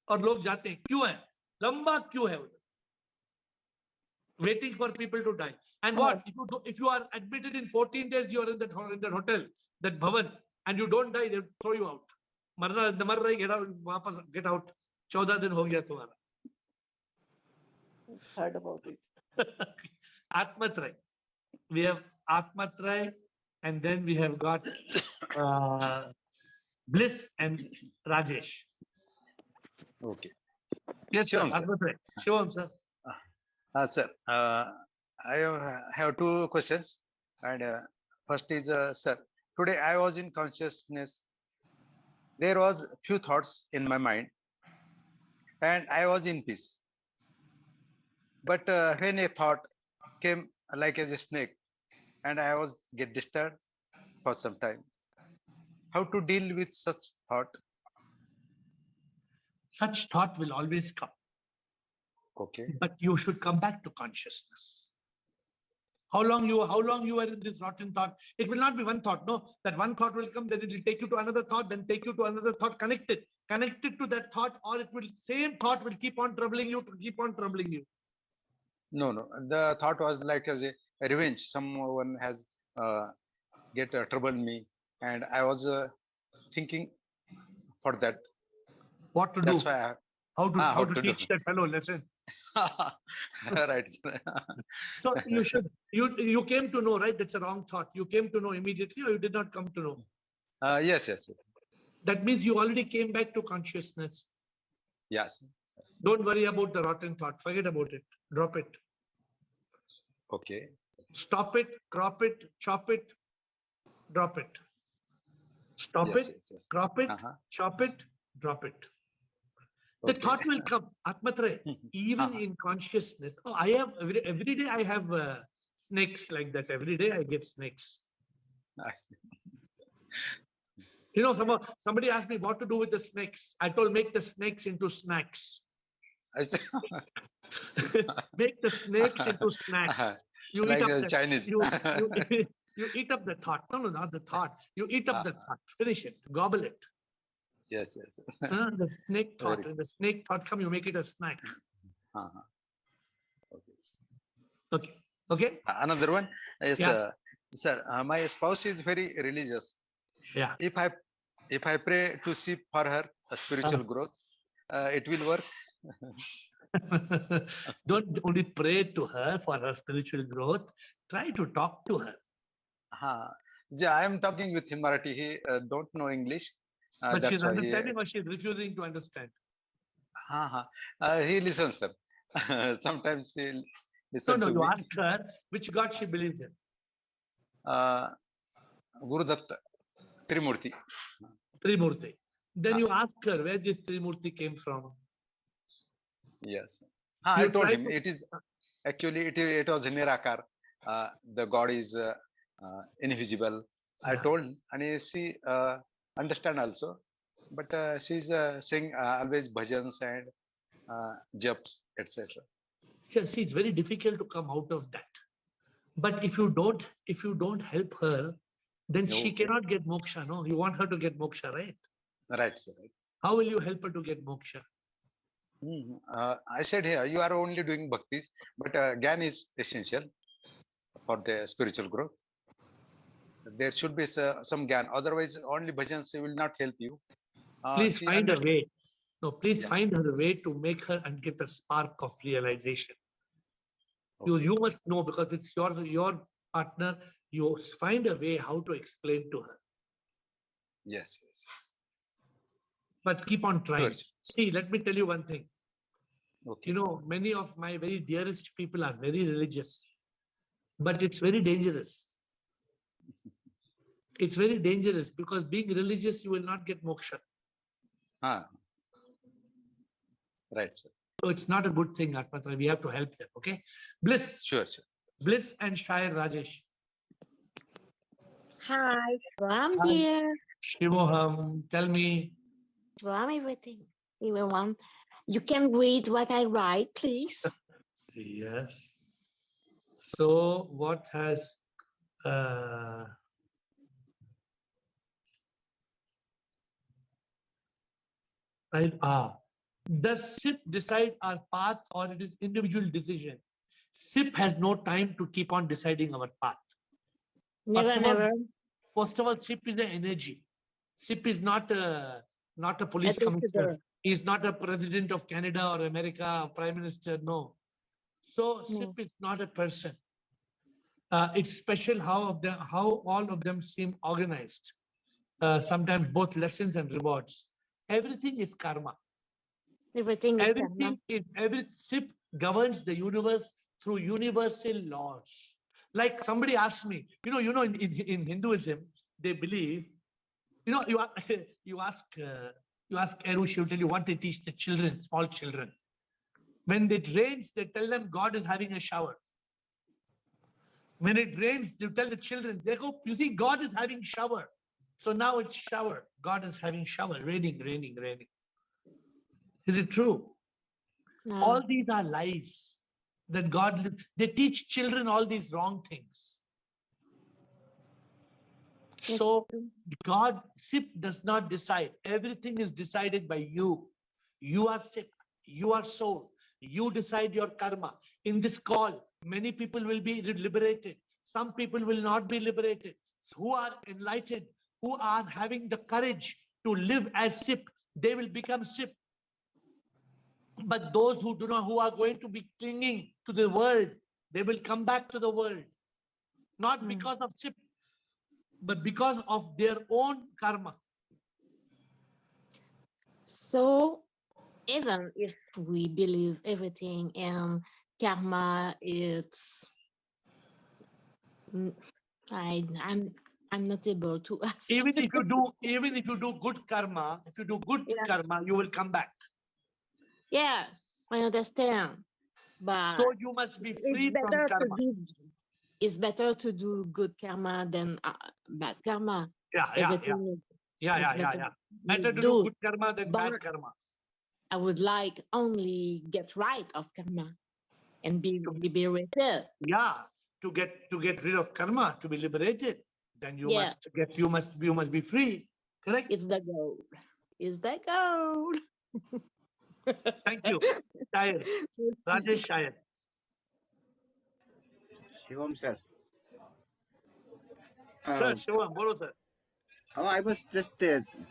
और लोग जाते हैं, क्यों है? लंबा क्यों है उधर? Waiting for people to die. And what? If you are admitted in 14 days, you are in that hotel, that Bhavan, and you don't die, they throw you out. मर रही, get out, वापस get out. 14 दिन हो गया तुम्हारा. Heard about it. Atmatray. We have Atmatray, and then we have got Bliss and Rajesh. Okay. Yes, sir. Shivam, sir. Sir, I have two questions. And first is, sir, today I was in consciousness. There was few thoughts in my mind, and I was in peace. But when a thought came like as a snake, and I was get disturbed for some time. How to deal with such thought? Such thought will always come. Okay. But you should come back to consciousness. How long you are in this rotten thought? It will not be one thought. No, that one thought will come, then it will take you to another thought, then take you to another thought, connected to that thought, or same thought will keep on troubling you. No. The thought was like as a revenge. Someone has troubled me, and I was thinking for that. What to That's do? why How to to teach that fellow lesson? right. So you came to know, right? That's a wrong thought. You came to know immediately, or you did not come to know? Yes. That means you already came back to consciousness. Yes. Don't worry about the rotten thought. Forget about it. Drop it. Okay. Stop it, crop it, chop it, drop it. Stop Yes. it, crop it, chop it, drop it. The Okay. thought will come, Atmatre, even in consciousness. Oh, I have every day I have snakes like that. Every day I get snakes. You know, somebody asked me what to do with the snakes. I told, make the snakes into snacks. Make the snakes into snacks. You like eat up the Chinese. you eat up the thought. No, not the thought. You eat up the thought. Finish it. Gobble it. Yes. The snake thought. When the snake thought come, you make it a snack. Okay. Another one is, Yeah. sir, my spouse is very religious. Yeah. If I pray to see for her spiritual growth, it will work. Don't only pray to her for her spiritual growth. Try to talk to her. Yeah, I am talking with him Marathi. He don't know English. But she's understanding, or she's refusing to understand? He listens, sir. Sometimes he listens to you me. ask her which God she believes in. Guru Datta, Trimurti. Trimurti. Then you ask her where this Trimurti came from. Yes. I told him it is actually it was Nirakar. The God is invisible. I told, and she understand also, but she's saying always bhajans and japs, etc. See, it's very difficult to come out of that. But if you don't help her, then she cannot get moksha. No, you want her to get moksha, right? Right, sir. Right. How will you help her to get moksha? I said here, you are only doing bhaktis, but Gyan is essential for the spiritual growth. There should be some Gyan. Otherwise, only bhajans will not help you. Please find a way. No, please find her a way to make her and get a spark of realization. Okay. You must know, because it's your partner. You find a way how to explain to her. Yes. But keep on trying. Sure. See, let me tell you one thing. Okay. You know, many of my very dearest people are very religious, but it's very dangerous. It's very dangerous because being religious, you will not get moksha. Right, sir. So it's not a good thing, Atmatra. We have to help them. Okay. Bliss. Sure. Bliss and Shair Rajesh. Hi, I'm here. Shivoham, tell me. I'm everything. Even one. You can read what I write, please. Yes. So what has does SIP decide our path, or it is individual decision? SIP has no time to keep on deciding our path. Never. First of all, SIP is an energy. SIP is not a police commissioner. He's not a president of Canada or America, or prime minister. No. So SIP is not a person. It's special how all of them seem organized. Sometimes both lessons and rewards. Everything is karma. Everything is karma. Every SIP governs the universe through universal laws. Like somebody asked me, in Hinduism, they believe, you ask AiR, she will tell you what they teach the children, small children. When it rains, they tell them God is having a shower. When it rains, they tell the children, they go, you see, God is having shower. So now it's shower. God is having shower, raining. Is it true? No. All these are lies. That they teach children all these wrong things. So God, SIP does not decide. Everything is decided by you. You are SIP. You are soul. You decide your karma. In this call, many people will be liberated. Some people will not be liberated. Who are enlightened, who are having the courage to live as SIP, they will become SIP. But those who do not, who are going to be clinging to the world, they will come back to the world. Not because of SIP, but because of their own karma. So even if we believe everything in karma, it's I'm not able to ask. Even if you do good karma, if you do good karma, you will come back. Yes, I understand. But so you must be free from karma. It's better to do good karma than bad karma. Yeah. Better to do good karma than bad karma. I would like only get right of karma and be liberated. Yeah, to get rid of karma, to be liberated, then you must be free. Correct? It's the goal. It's the goal. Thank you. AiR. Rajesh AiR. Shivam sir. Sir, Shivam, bolo sir. I was just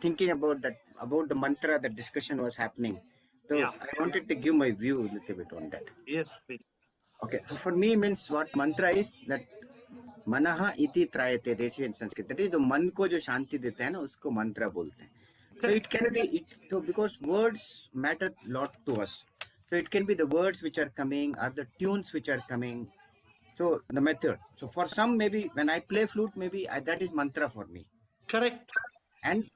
thinking about the mantra, the discussion was happening. So I wanted to give my view a little bit on that. Yes, please. Okay, so for me means what mantra is that manaha iti trayate, they say in Sanskrit. That is the man ko jo shanti dete hai na, usko mantra bolte hain. So it can be so because words matter a lot to us. So it can be the words which are coming or the tunes which are coming. So the method. So for some, maybe when I play flute, maybe that is mantra for me. Correct. And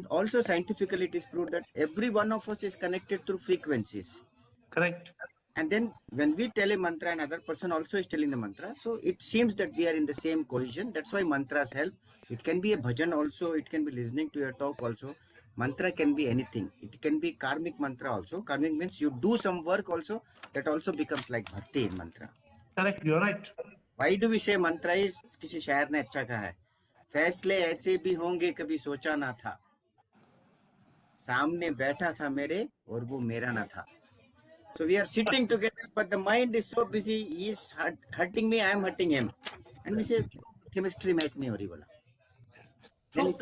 also scientifically it is proved that every one of us is connected through frequencies. Correct. And then when we tell a mantra, another person also is telling the mantra. So it seems that we are in the same cohesion. That's why mantras help. It can be a bhajan also. It can be listening to your talk also. Mantra can be anything. It can be karmic mantra also. Karmic means you do some work also. That also becomes like bhakti in mantra. Correct. You're right. Why do we say mantra is? किसी शायर ने अच्छा कहा है. फैसले ऐसे भी होंगे कभी सोचा ना था. सामने बैठा था मेरे और वो मेरा ना था. So we are sitting together, but the mind is so busy. He is hurting me, I am hurting him, and we say chemistry match nahi ho rahi bola. So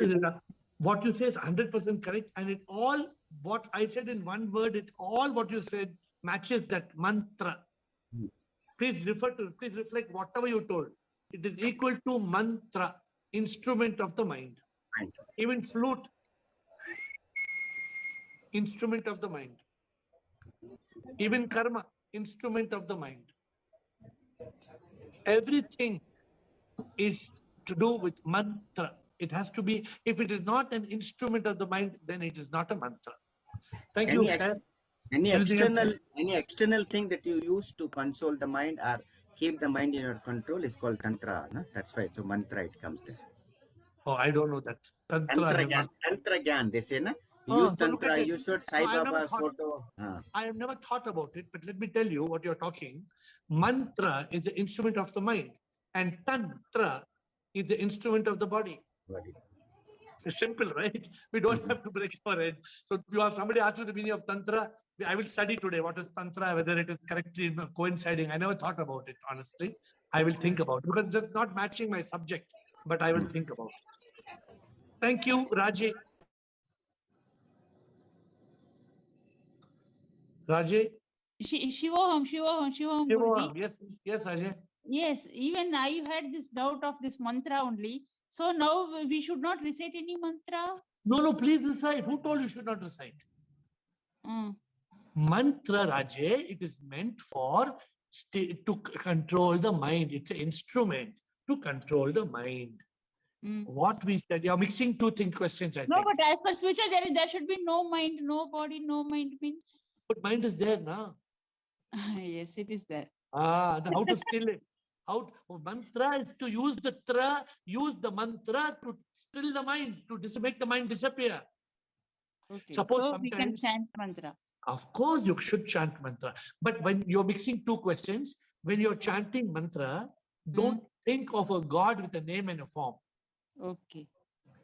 what you say is 100% correct, and it all what I said in one word, it all what you said matches that mantra. Please reflect whatever you told. It is equal to mantra, instrument of the mind. Even flute, instrument of the mind. Even karma, instrument of the mind. Everything is to do with mantra. It has to be, if it is not an instrument of the mind, then it is not a mantra. Thank you. Any external thing that you use to console the mind or keep the mind in your control is called tantra. No? That's why. So mantra, it comes there. Oh, I don't know that. Tantra gyan, they say, na? Use tantra, you should Sai Baba's photo. I have never thought about it, but let me tell you what you're talking. Mantra is the instrument of the mind, and tantra is the instrument of the body. It's simple, right? We don't have to break our head. So you have somebody asked you the meaning of tantra. I will study today what is tantra, whether it is correctly coinciding. I never thought about it, honestly. I will think about it because it's not matching my subject, but I will think about it. Thank you, Rajay. Rajay? Shivoham, Guruji. Yes, Rajay. Yes, even I had this doubt of this mantra only. So now we should not recite any mantra? No, please recite. Who told you should not recite? Mantra, Rajay, it is meant for to control the mind. It's an instrument to control the mind. What we said, you're mixing two questions, I think. No, but as per spiritual, there should be no mind, no body, no mind means. But mind is there now. Yes, it is there. How to still it? Mantra is to use the mantra to still the mind, to make the mind disappear. Okay. Suppose so we can chant mantra. Of course, you should chant mantra. But when you're mixing two questions, when you're chanting mantra, don't think of a god with a name and a form. Okay.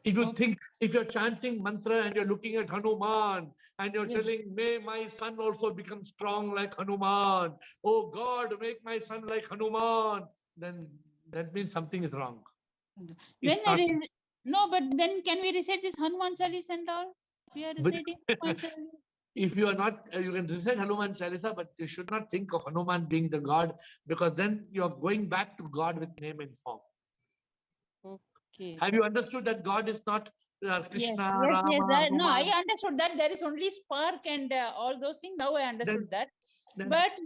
If you think, if you're chanting mantra and you're looking at Hanuman and you're telling, may my son also become strong like Hanuman. Oh God, make my son like Hanuman. Then that means something is wrong. No, but then can we recite this Hanuman Chalis and all? We are reciting Hanuman Chalis. If you are not, you can recite Hanuman Chalisa, but you should not think of Hanuman being the God, because then you are going back to God with name and form. Okay. Have you understood that God is not Krishna, Yes, Rama, no, I Hanuman? understood that there is only spark and all those things. Now I understood that. then- But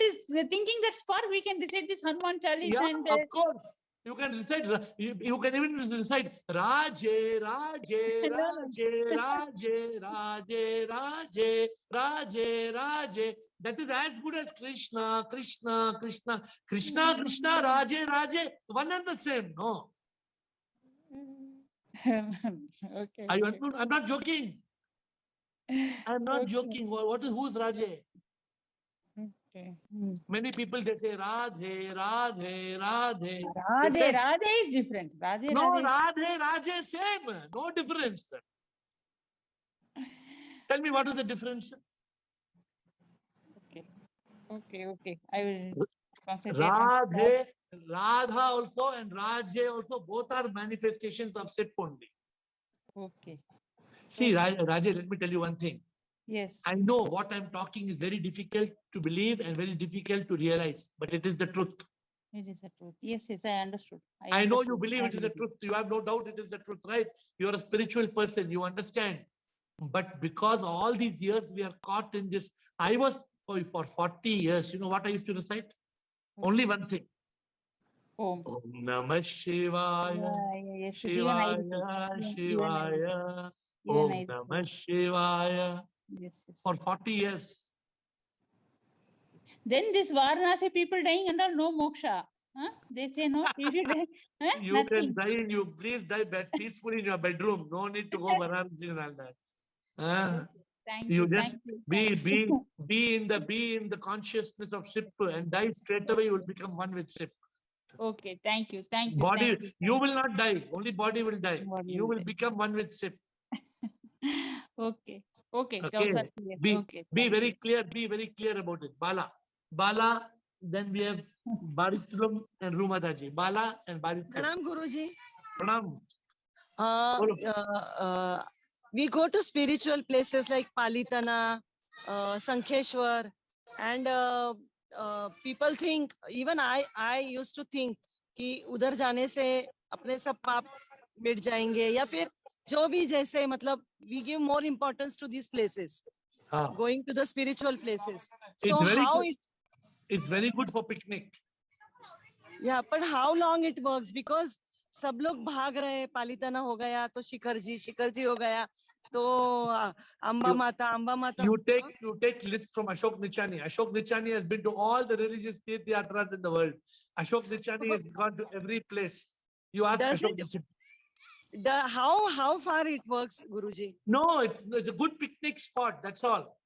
is thinking that spark we can recite this Hanuman Chalis Yeah, and of course. You can recite, you can even recite Raje, Raje, No, no. Raje, Raje, Raje, Raje, Raje, Raje. That is as good as Krishna, Krishna, Krishna, Krishna, Krishna, Raje, Raje. One and the same, no? Okay. I'm not joking. I'm not joking. Who's Raje? Okay. Many people, they say Radhe, Radhe, Radhe. Radhe is different. Radhe, No, Radhe. Radhe, Raje, same. No difference. Tell me, what is the difference? Okay. I will concentrate. Radhe, Radha also and Raje also, both are manifestations of Sip only. Okay. See, Raje, let me tell you one thing. Yes. I know what I'm talking is very difficult to believe and very difficult to realize, but it is the truth. It is the truth. Yes, I understood. I know you believe it is the truth. You have no doubt it is the truth, right? You are a spiritual person. You understand. But because all these years we are caught in this, I was for 40 years, you know what I used to recite? Only one thing. Om Namah Shivaya, Yes, Shivaya, Shivaya, Om Namah Shivaya. Yes. For 40 years. Then this Varanasi people dying and all, no moksha. Huh? They say no. You Nothing. can die, please die peacefully in your bedroom. No need to go Varanasi and all that. Thank you you. just be in the consciousness of Ship and die straight away. You will become one with Ship. Okay, thank you. Body, you will not die. Only body will die. You will become one with Ship. Okay. Be very clear. Be very clear about it. Bala. Then we have Baritulum and Rumadaji. Bala and Baritulum. Pranam, Guruji. Pranam. We go to spiritual places like Palitana, Sankheshwar, and people think, even I used to think कि उधर जाने से अपने सब पाप मिट जाएंगे या फिर जो भी जैसे मतलब we give more importance to these places, going to the spiritual places. So it's very good for picnic. Yeah, but how long it works? Because सब लोग भाग रहे हैं, पालिताना हो गया तो शिखर जी हो गया तो अम्बा माता. You take list from Ashok Nichani. Ashok Nichani has been to all the religious Tirthyatras in the world. Ashok Nichani has gone to every place. You ask Ashok Nichani. How far it works, Guruji? No, it's a good picnic spot. That's all.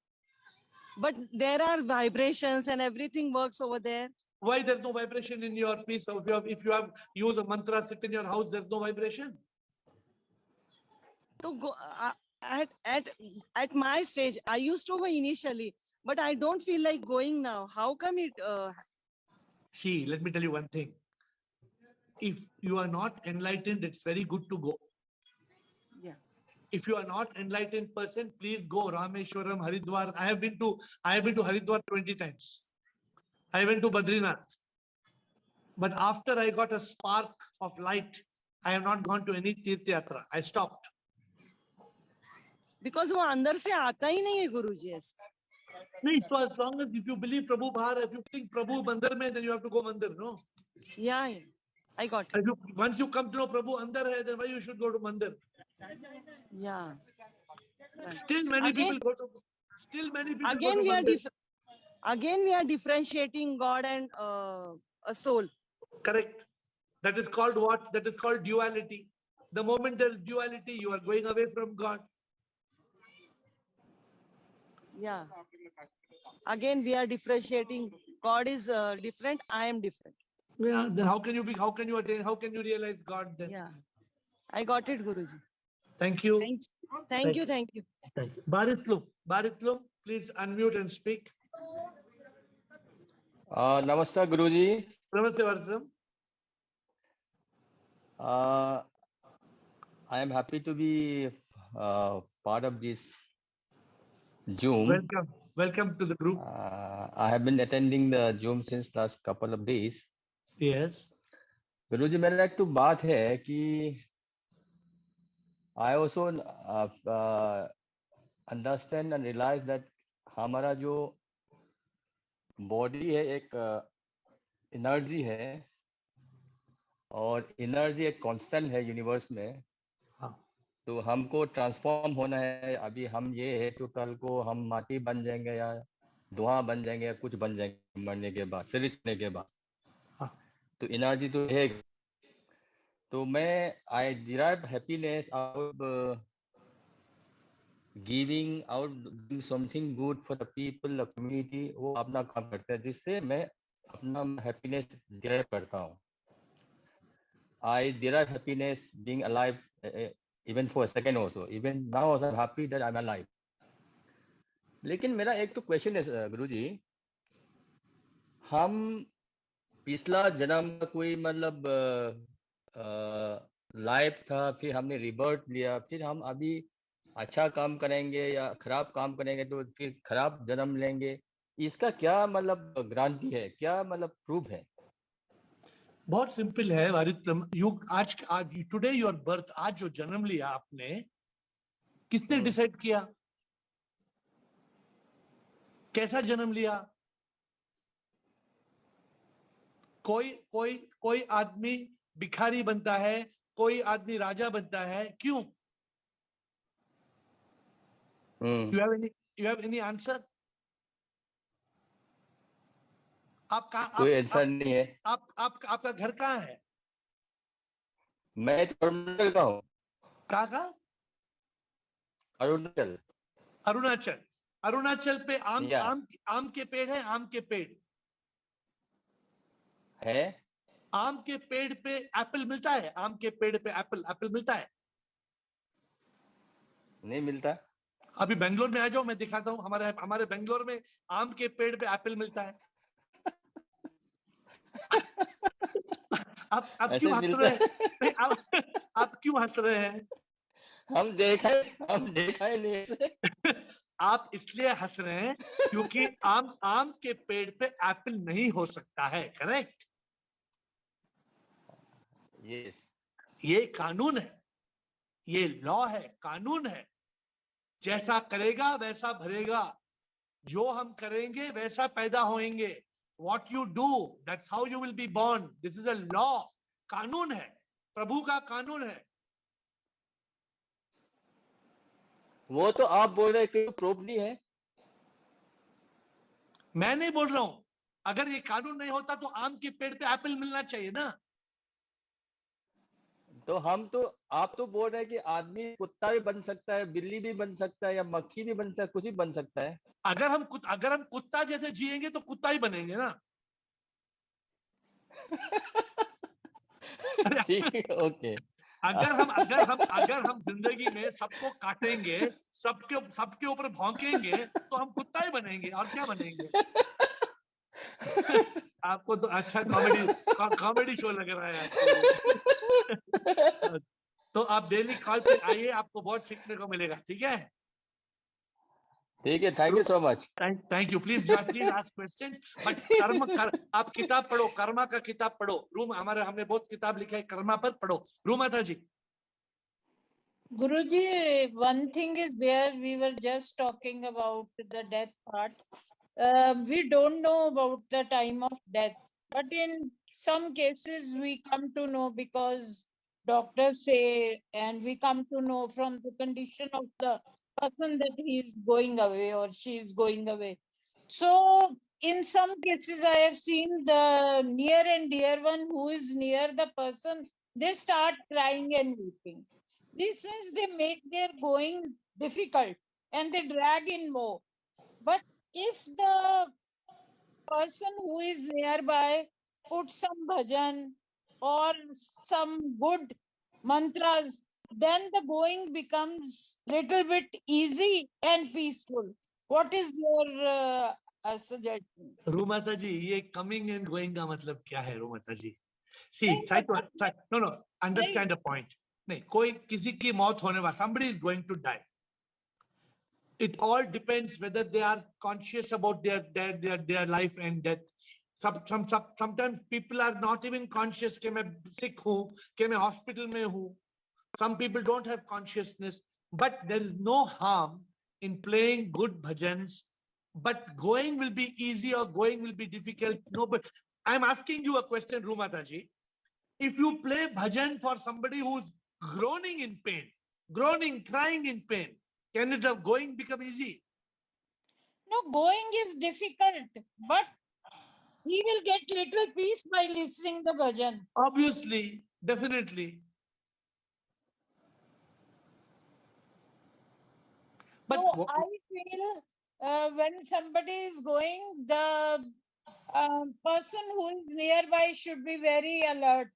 But there are vibrations and everything works over there. Why there's no vibration in your piece? If you have used a mantra, sit in your house, there's no vibration. So go, at my stage, I used to go initially, but I don't feel like going now. How come it? See, let me tell you one thing. If you are not enlightened, it's very good to go. Yeah. If you are not enlightened person, please go Rameshwaram, Haridwar. I have been to Haridwar 20 times. I went to Badrinath. But after I got a spark of light, I have not gone to any Tirthyatra. I stopped. Because वो अंदर से आता ही नहीं है गुरुजी ऐसा. No, so as long as if you believe Prabhu Bahar, if you think Prabhu Mandir mein, then you have to go Mandir, no? Yeah, I got it. Once you come to know Prabhu Andar hai, then why you should go to Mandir? Yeah. Still many people go to. Again we are differentiating God and a soul. Correct. That is called what? That is called duality. The moment there is duality, you are going away from God. Yeah. Again we are differentiating. God is different. I am different. Yeah. Then how can you attain? How can you realize God then? Yeah. I got it, Guruji. Thank you. Thank you. Baritlum, please unmute and speak. Namaste, Guruji. Namaste, Baritlum. I am happy to be part of this Zoom. Welcome to the group. I have been attending the Zoom since last couple of days. Yes. गुरुजी मेरा एक तो बात है कि I also understand and realize that हमारा जो body है एक एनर्जी है और एनर्जी एक कांस्टेंट है यूनिवर्स में. हाँ. तो हमको ट्रांसफॉर्म होना है. अभी हम ये है तो कल को हम माटी बन जाएंगे या धुआं बन जाएंगे या कुछ बन जाएंगे मरने के बाद, शरीर छूटने के बाद. हाँ. तो एनर्जी तो है. तो मैं I derive happiness out giving out doing something good for the people, the community. वो अपना काम करते हैं जिससे मैं अपना हैप्पीनेस डिराइव करता हूँ. I derive happiness being alive even for a second also. Even now also I'm happy that I'm alive. लेकिन मेरा एक तो क्वेश्चन है गुरुजी, हम पिछला जन्म का कोई मतलब लाइफ था, फिर हमने रिबर्थ लिया, फिर हम अभी अच्छा काम करेंगे या खराब काम करेंगे तो फिर खराब जन्म लेंगे. इसका क्या मतलब गारंटी है, क्या मतलब प्रूफ है? बहुत सिंपल है यू आज टुडे योर बर्थ, आज जो जन्म लिया आपने, किसने डिसाइड किया? कैसा जन्म लिया? कोई आदमी भिखारी बनता है, कोई आदमी राजा बनता है. क्यों? You have any answer? कोई आंसर नहीं है. आपका घर कहाँ है? मैं तो अरुणाचल का हूँ. कहाँ? अरुणाचल. अरुणाचल पे आम के पेड़ है. आम के पेड़ है. आम के पेड़ पे एप्पल मिलता है. आम के पेड़ पे एप्पल मिलता है? नहीं मिलता. अभी बेंगलोर में आ जाओ, मैं दिखाता हूँ. हमारे बेंगलोर में आम के पेड़ पे एप्पल मिलता है. आप क्यों हंस रहे हैं? आप क्यों हंस रहे हैं? हम देखा है नहीं. आप इसलिए हंस रहे हैं क्योंकि आम के पेड़ पे एप्पल नहीं हो सकता है. करेक्ट? यस. ये कानून है, ये लॉ है, कानून है. जैसा करेगा वैसा भरेगा. जो हम करेंगे वैसा पैदा होएंगे. What you do, that's how you will be born. This is a law. कानून है, प्रभु का कानून है. वो तो आप बोल रहे हैं कि प्रूफ नहीं है. मैं नहीं बोल रहा हूं. अगर ये कानून नहीं होता तो आम के पेड़ पे एप्पल मिलना चाहिए ना. तो आप तो बोल रहे हैं कि आदमी कुत्ता भी बन सकता है, बिल्ली भी बन सकता है या मक्खी भी बन सकता है, कुछ भी बन सकता है. अगर हम कुत्ता जैसे जिएंगे तो कुत्ता ही बनेंगे ना. ठीक है, ओके. अगर हम जिंदगी में सबको काटेंगे, सबके ऊपर भौंकेंगे तो हम कुत्ता ही बनेंगे. और क्या बनेंगे? आपको तो अच्छा कॉमेडी शो लग रहा है आपको. तो आप डेली कॉल पे आइए, आपको बहुत सीखने को मिलेगा. ठीक है? ठीक है. Thank you so much. Thank you. Please ask question. But आप किताब पढ़ो, कर्मा का किताब पढ़ो. रूम हमने बहुत किताब लिखा है कर्मा पर, पढ़ो. रूम माता जी. Guruji, one thing is there, we were just talking about the death part. We don't know about the time of death, but in some cases we come to know because doctors say, and we come to know from the condition of the person that he is going away or she is going away. So in some cases I have seen the near and dear one who is near the person, they start crying and weeping. This means they make their going difficult and they drag in more. But if the person who is nearby put some bhajan or some good mantras, then the going becomes little bit easy and peaceful. What is your suggestion? रूमाता जी, ये coming and going का मतलब क्या है रूमाता जी? See, try to understand the point. नहीं, कोई किसी की मौत होने वाला, somebody is going to die. It all depends whether they are conscious about their life and death. Sometimes people are not even conscious कि मैं sick हूँ, कि मैं hospital में हूँ. Some people don't have consciousness, but there is no harm in playing good bhajans. But going will be easy or going will be difficult. No, but I'm asking you a question, Rumataji. If you play bhajan for somebody who's groaning in pain, groaning, crying in pain, can it have going become easy? No, going is difficult, but he will get little peace by listening the bhajan. Obviously, definitely. But so I feel when somebody is going, the person who is nearby should be very alert.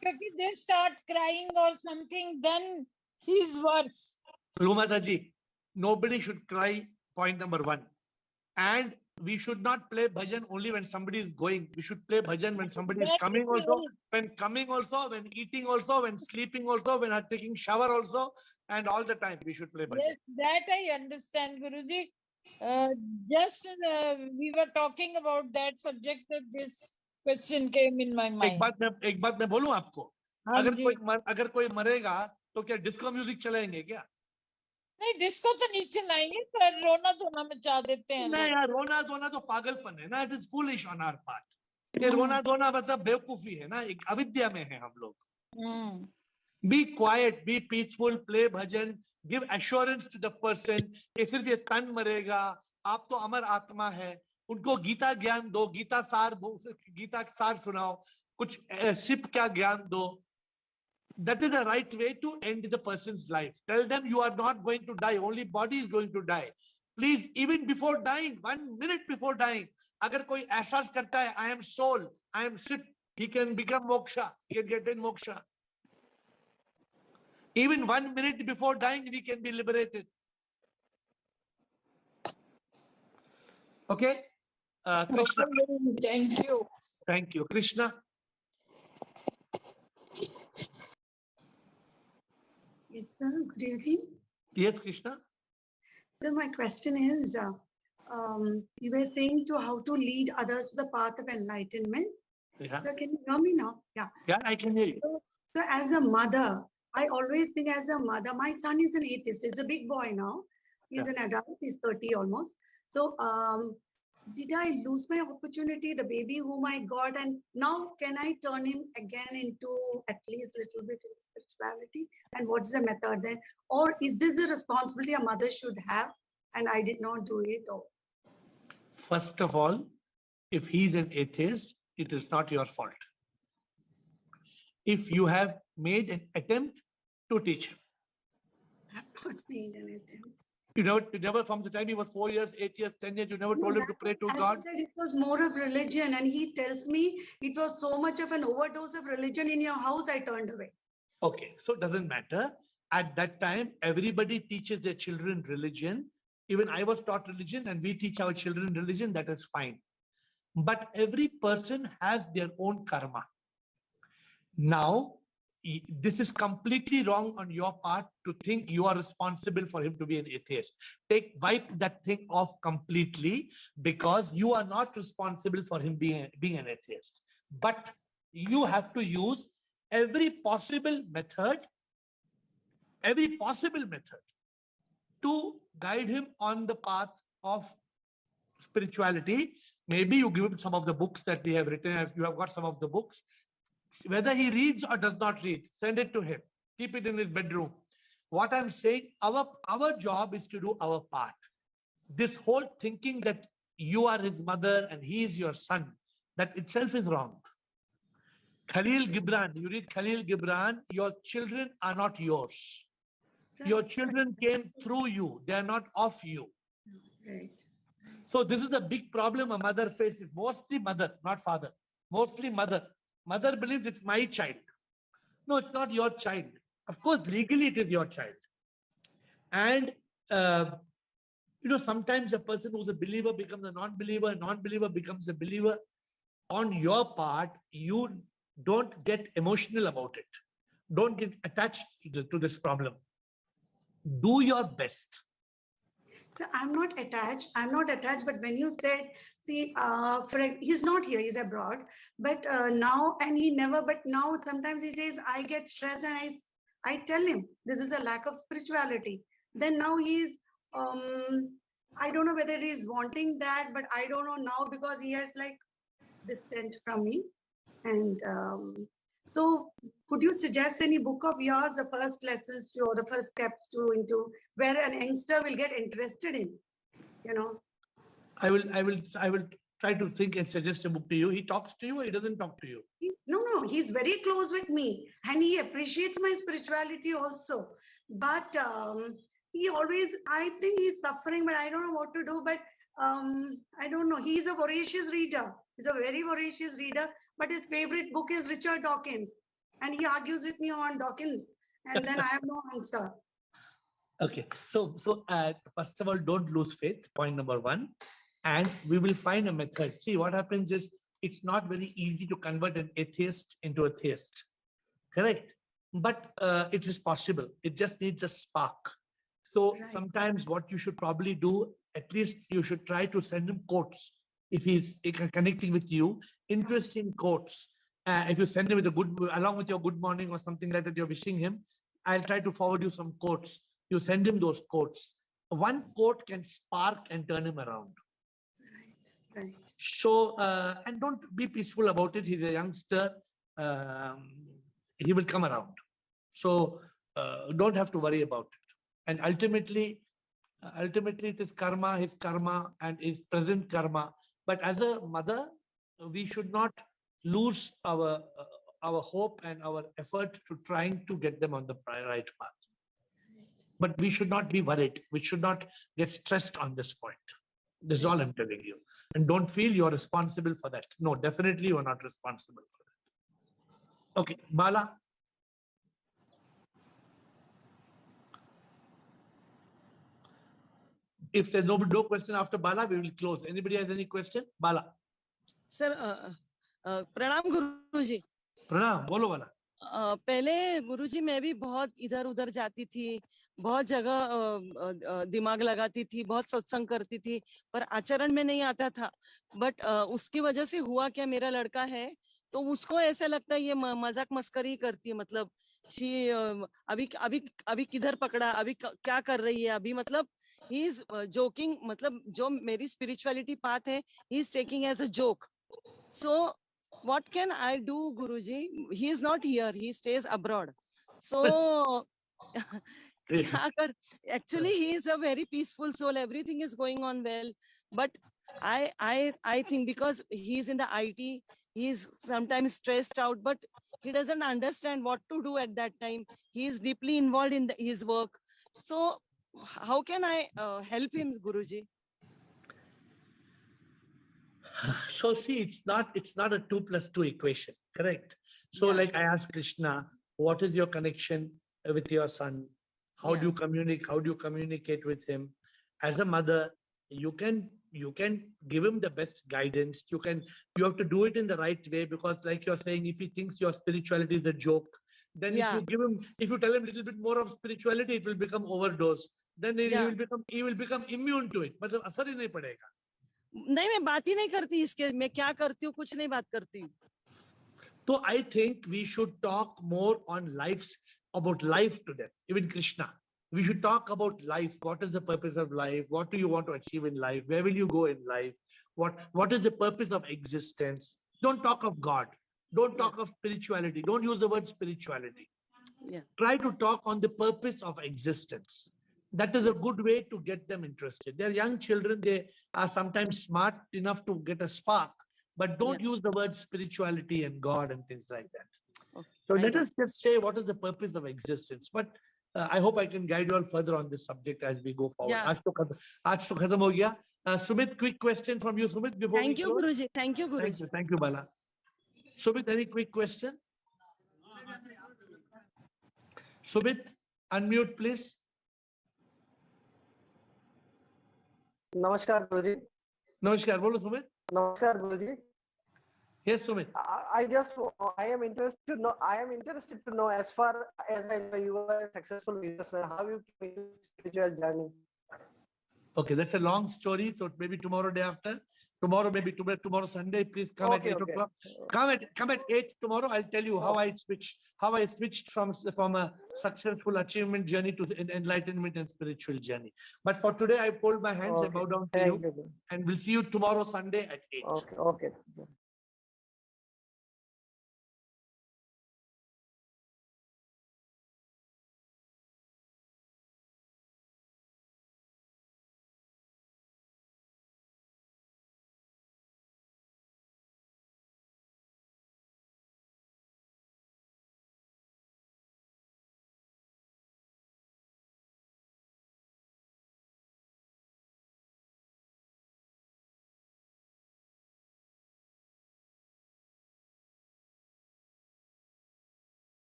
If they start crying or something, then he's worse. Rumataji, nobody should cry, point number one. And we should not play bhajan only when somebody is going. We should play bhajan when somebody is coming also, when eating also, when sleeping also, when taking shower also, and all the time we should play bhajan. Yes, that I understand, Guruji. Just we were talking about that subject that this question came in my mind. एक बात मैं बोलूं आपको, अगर कोई मरेगा तो क्या डिस्को म्यूजिक चलाएंगे क्या? नहीं, डिस्को तो नहीं चलाएंगे, पर रोना धोना मचा देते हैं. नहीं यार, रोना धोना तो पागलपन है ना. It is foolish on our part. ये रोना धोना मतलब बेवकूफी है ना, एक अविद्या में है हम लोग. Be quiet, be peaceful, play bhajan, give assurance to the person. कि सिर्फ ये तन मरेगा, आप तो अमर आत्मा है. उनको गीता ज्ञान दो, गीता सार सुनाओ, कुछ सिप क्या ज्ञान दो. That is the right way to end the person's life. Tell them you are not going to die, only body is going to die. Please, even before dying, 1 minute before dying, अगर कोई एहसास करता है, I am soul, I am sip, he can become moksha, he can get in moksha. Even 1 minute before dying, we can be liberated. Okay? Krishna. Thank you. Thank you. Krishna. Yes, sir. Good evening. Yes, Krishna. So my question is, you were saying to how to lead others to the path of enlightenment. Yeah. So can you hear me now? Yeah. Yeah, I can hear you. So as a mother, I always think as a mother, my son is an atheist. He's a big boy now. He's an adult. He's 30 almost. So did I lose my opportunity, the baby whom I got, and now can I turn him again into at least a little bit of spirituality? And what's the method then? Or is this a responsibility a mother should have and I did not do it? Or first of all, if he's an atheist, it is not your fault. If you have made an attempt to teach him. I have not made an attempt. You never, from the time he was 4 years, 8 years, 10 years, you never told him to pray to God? I said it was more of religion, and he tells me it was so much of an overdose of religion in your house, I turned away. Okay, so it doesn't matter. At that time, everybody teaches their children religion. Even I was taught religion, and we teach our children religion, that is fine. But every person has their own karma. Now, this is completely wrong on your part to think you are responsible for him to be an atheist. Wipe that thing off completely, because you are not responsible for him being an atheist. But you have to use every possible method to guide him on the path of spirituality. Maybe you give him some of the books that we have written. If you have got some of the books, whether he reads or does not read, send it to him. Keep it in his bedroom. What I'm saying, our job is to do our part. This whole thinking that you are his mother and he is your son, that itself is wrong. Khalil Gibran, you read Khalil Gibran, your children are not yours. Your children came through you. They are not of you. Right. So this is a big problem a mother faces. Mostly mother, not father. Mostly mother. Mother believes it's my child. No, it's not your child. Of course, legally it is your child. And, sometimes a person who's a believer becomes a non-believer, a non-believer becomes a believer. On your part, you don't get emotional about it. Don't get attached to this problem. Do your best. So I'm not attached. But when you said, see, he's not here, he's abroad. But now, and he never, but now sometimes he says, I get stressed and I tell him this is a lack of spirituality. Then now he's, I don't know whether he's wanting that, but I don't know now because he has like distant from me. And so could you suggest any book of yours, the first lessons to, or the first steps to into where an youngster will get interested in, you know? I will try to think and suggest a book to you. He talks to you or he doesn't talk to you? No, he's very close with me and he appreciates my spirituality also. But he always, I think he's suffering, but I don't know what to do. But I don't know. He's a voracious reader. He's a very voracious reader, but his favorite book is Richard Dawkins. And he argues with me on Dawkins. And then I have no answer. Okay. So first of all, don't lose faith. Point number one. And we will find a method. See, what happens is it's not very easy to convert an atheist into a theist. Correct? But it is possible. It just needs a spark. So sometimes what you should probably do, at least you should try to send him quotes. If he's connecting with you, interesting quotes. If you send him with a good, along with your good morning or something like that, you're wishing him, I'll try to forward you some quotes. You send him those quotes. One quote can spark and turn him around. Right. So, and don't be peaceful about it. He's a youngster. He will come around. So don't have to worry about it. And ultimately it is karma, his karma and his present karma. But as a mother, we should not lose our hope and our effort to trying to get them on the right path. But we should not be worried. We should not get stressed on this point. This is all I'm telling you. And don't feel you're responsible for that. No, definitely you're not responsible for that. Okay, Bala. If there's no question after Bala, we will close. Anybody has any question? Bala. Sir, प्रणाम गुरुजी. प्रणाम, बोलो Bala. पहले गुरुजी मैं भी बहुत इधर उधर जाती थी, बहुत जगह दिमाग लगाती थी, बहुत सत्संग करती थी, पर आचरण में नहीं आता था. बट उसकी वजह से हुआ क्या, मेरा लड़का है तो उसको ऐसा लगता है ये मजाक मस्करी करती है, मतलब अभी किधर पकड़ा, अभी क्या कर रही है, अभी मतलब ही इज जोकिंग, मतलब जो मेरी स्पिरिचुअलिटी पाथ है he is taking as a joke. So what can I do, Guruji? He is not here. He stays abroad. So, actually, he is a very peaceful soul. Everything is going on well. But I think because he is in the IT, he is sometimes stressed out, but he doesn't understand what to do at that time. He is deeply involved in his work. So, how can I help him, Guruji? So see, it's not a 2 + 2 equation, correct? So like I asked Krishna, what is your connection with your son? How do you communicate with him? As a mother, you can give him the best guidance. You have to do it in the right way, because like you're saying, if he thinks your spirituality is a joke, then if you tell him a little bit more of spirituality, it will become overdose. Then he will become immune to it. मतलब असर ही नहीं पड़ेगा. नहीं, मैं बात ही नहीं करती इसके, मैं क्या करती हूँ, कुछ नहीं बात करती हूँ. So I think we should talk more on about life to them. Even Krishna, we should talk about life. What is the purpose of life? What do you want to achieve in life? Where will you go in life? What is the purpose of existence? Don't talk of God. Don't talk of spirituality. Don't use the word spirituality. Try to talk on the purpose of existence. That is a good way to get them interested. They're young children. They are sometimes smart enough to get a spark, but don't use the word spirituality and God and things like that. Okay. So let us just say, what is the purpose of existence? But I hope I can guide you all further on this subject as we go forward. Aaj to khatam ho gaya. Sumit, quick question from you, Sumit. Thank you, Guruji. Thank you, Guruji. Thank you, Bala. Sumit, any quick question? Sumit, unmute, please. नमस्कार गुरुजी. नमस्कार, बोलो सुमित. नमस्कार गुरुजी. Yes, Sumit. I am interested to know. I am interested to know, as far as I know, you are a successful businessman. How you came into spiritual journey? Okay, that's a long story. So maybe tomorrow, day after. Tomorrow, maybe tomorrow Sunday. Please come at 8 o'clock. Come at 8 tomorrow. I'll tell you how I switched from a successful achievement journey to enlightenment and spiritual journey. But for today, I fold my hands and bow down to you. And we'll see you tomorrow Sunday at 8. Okay.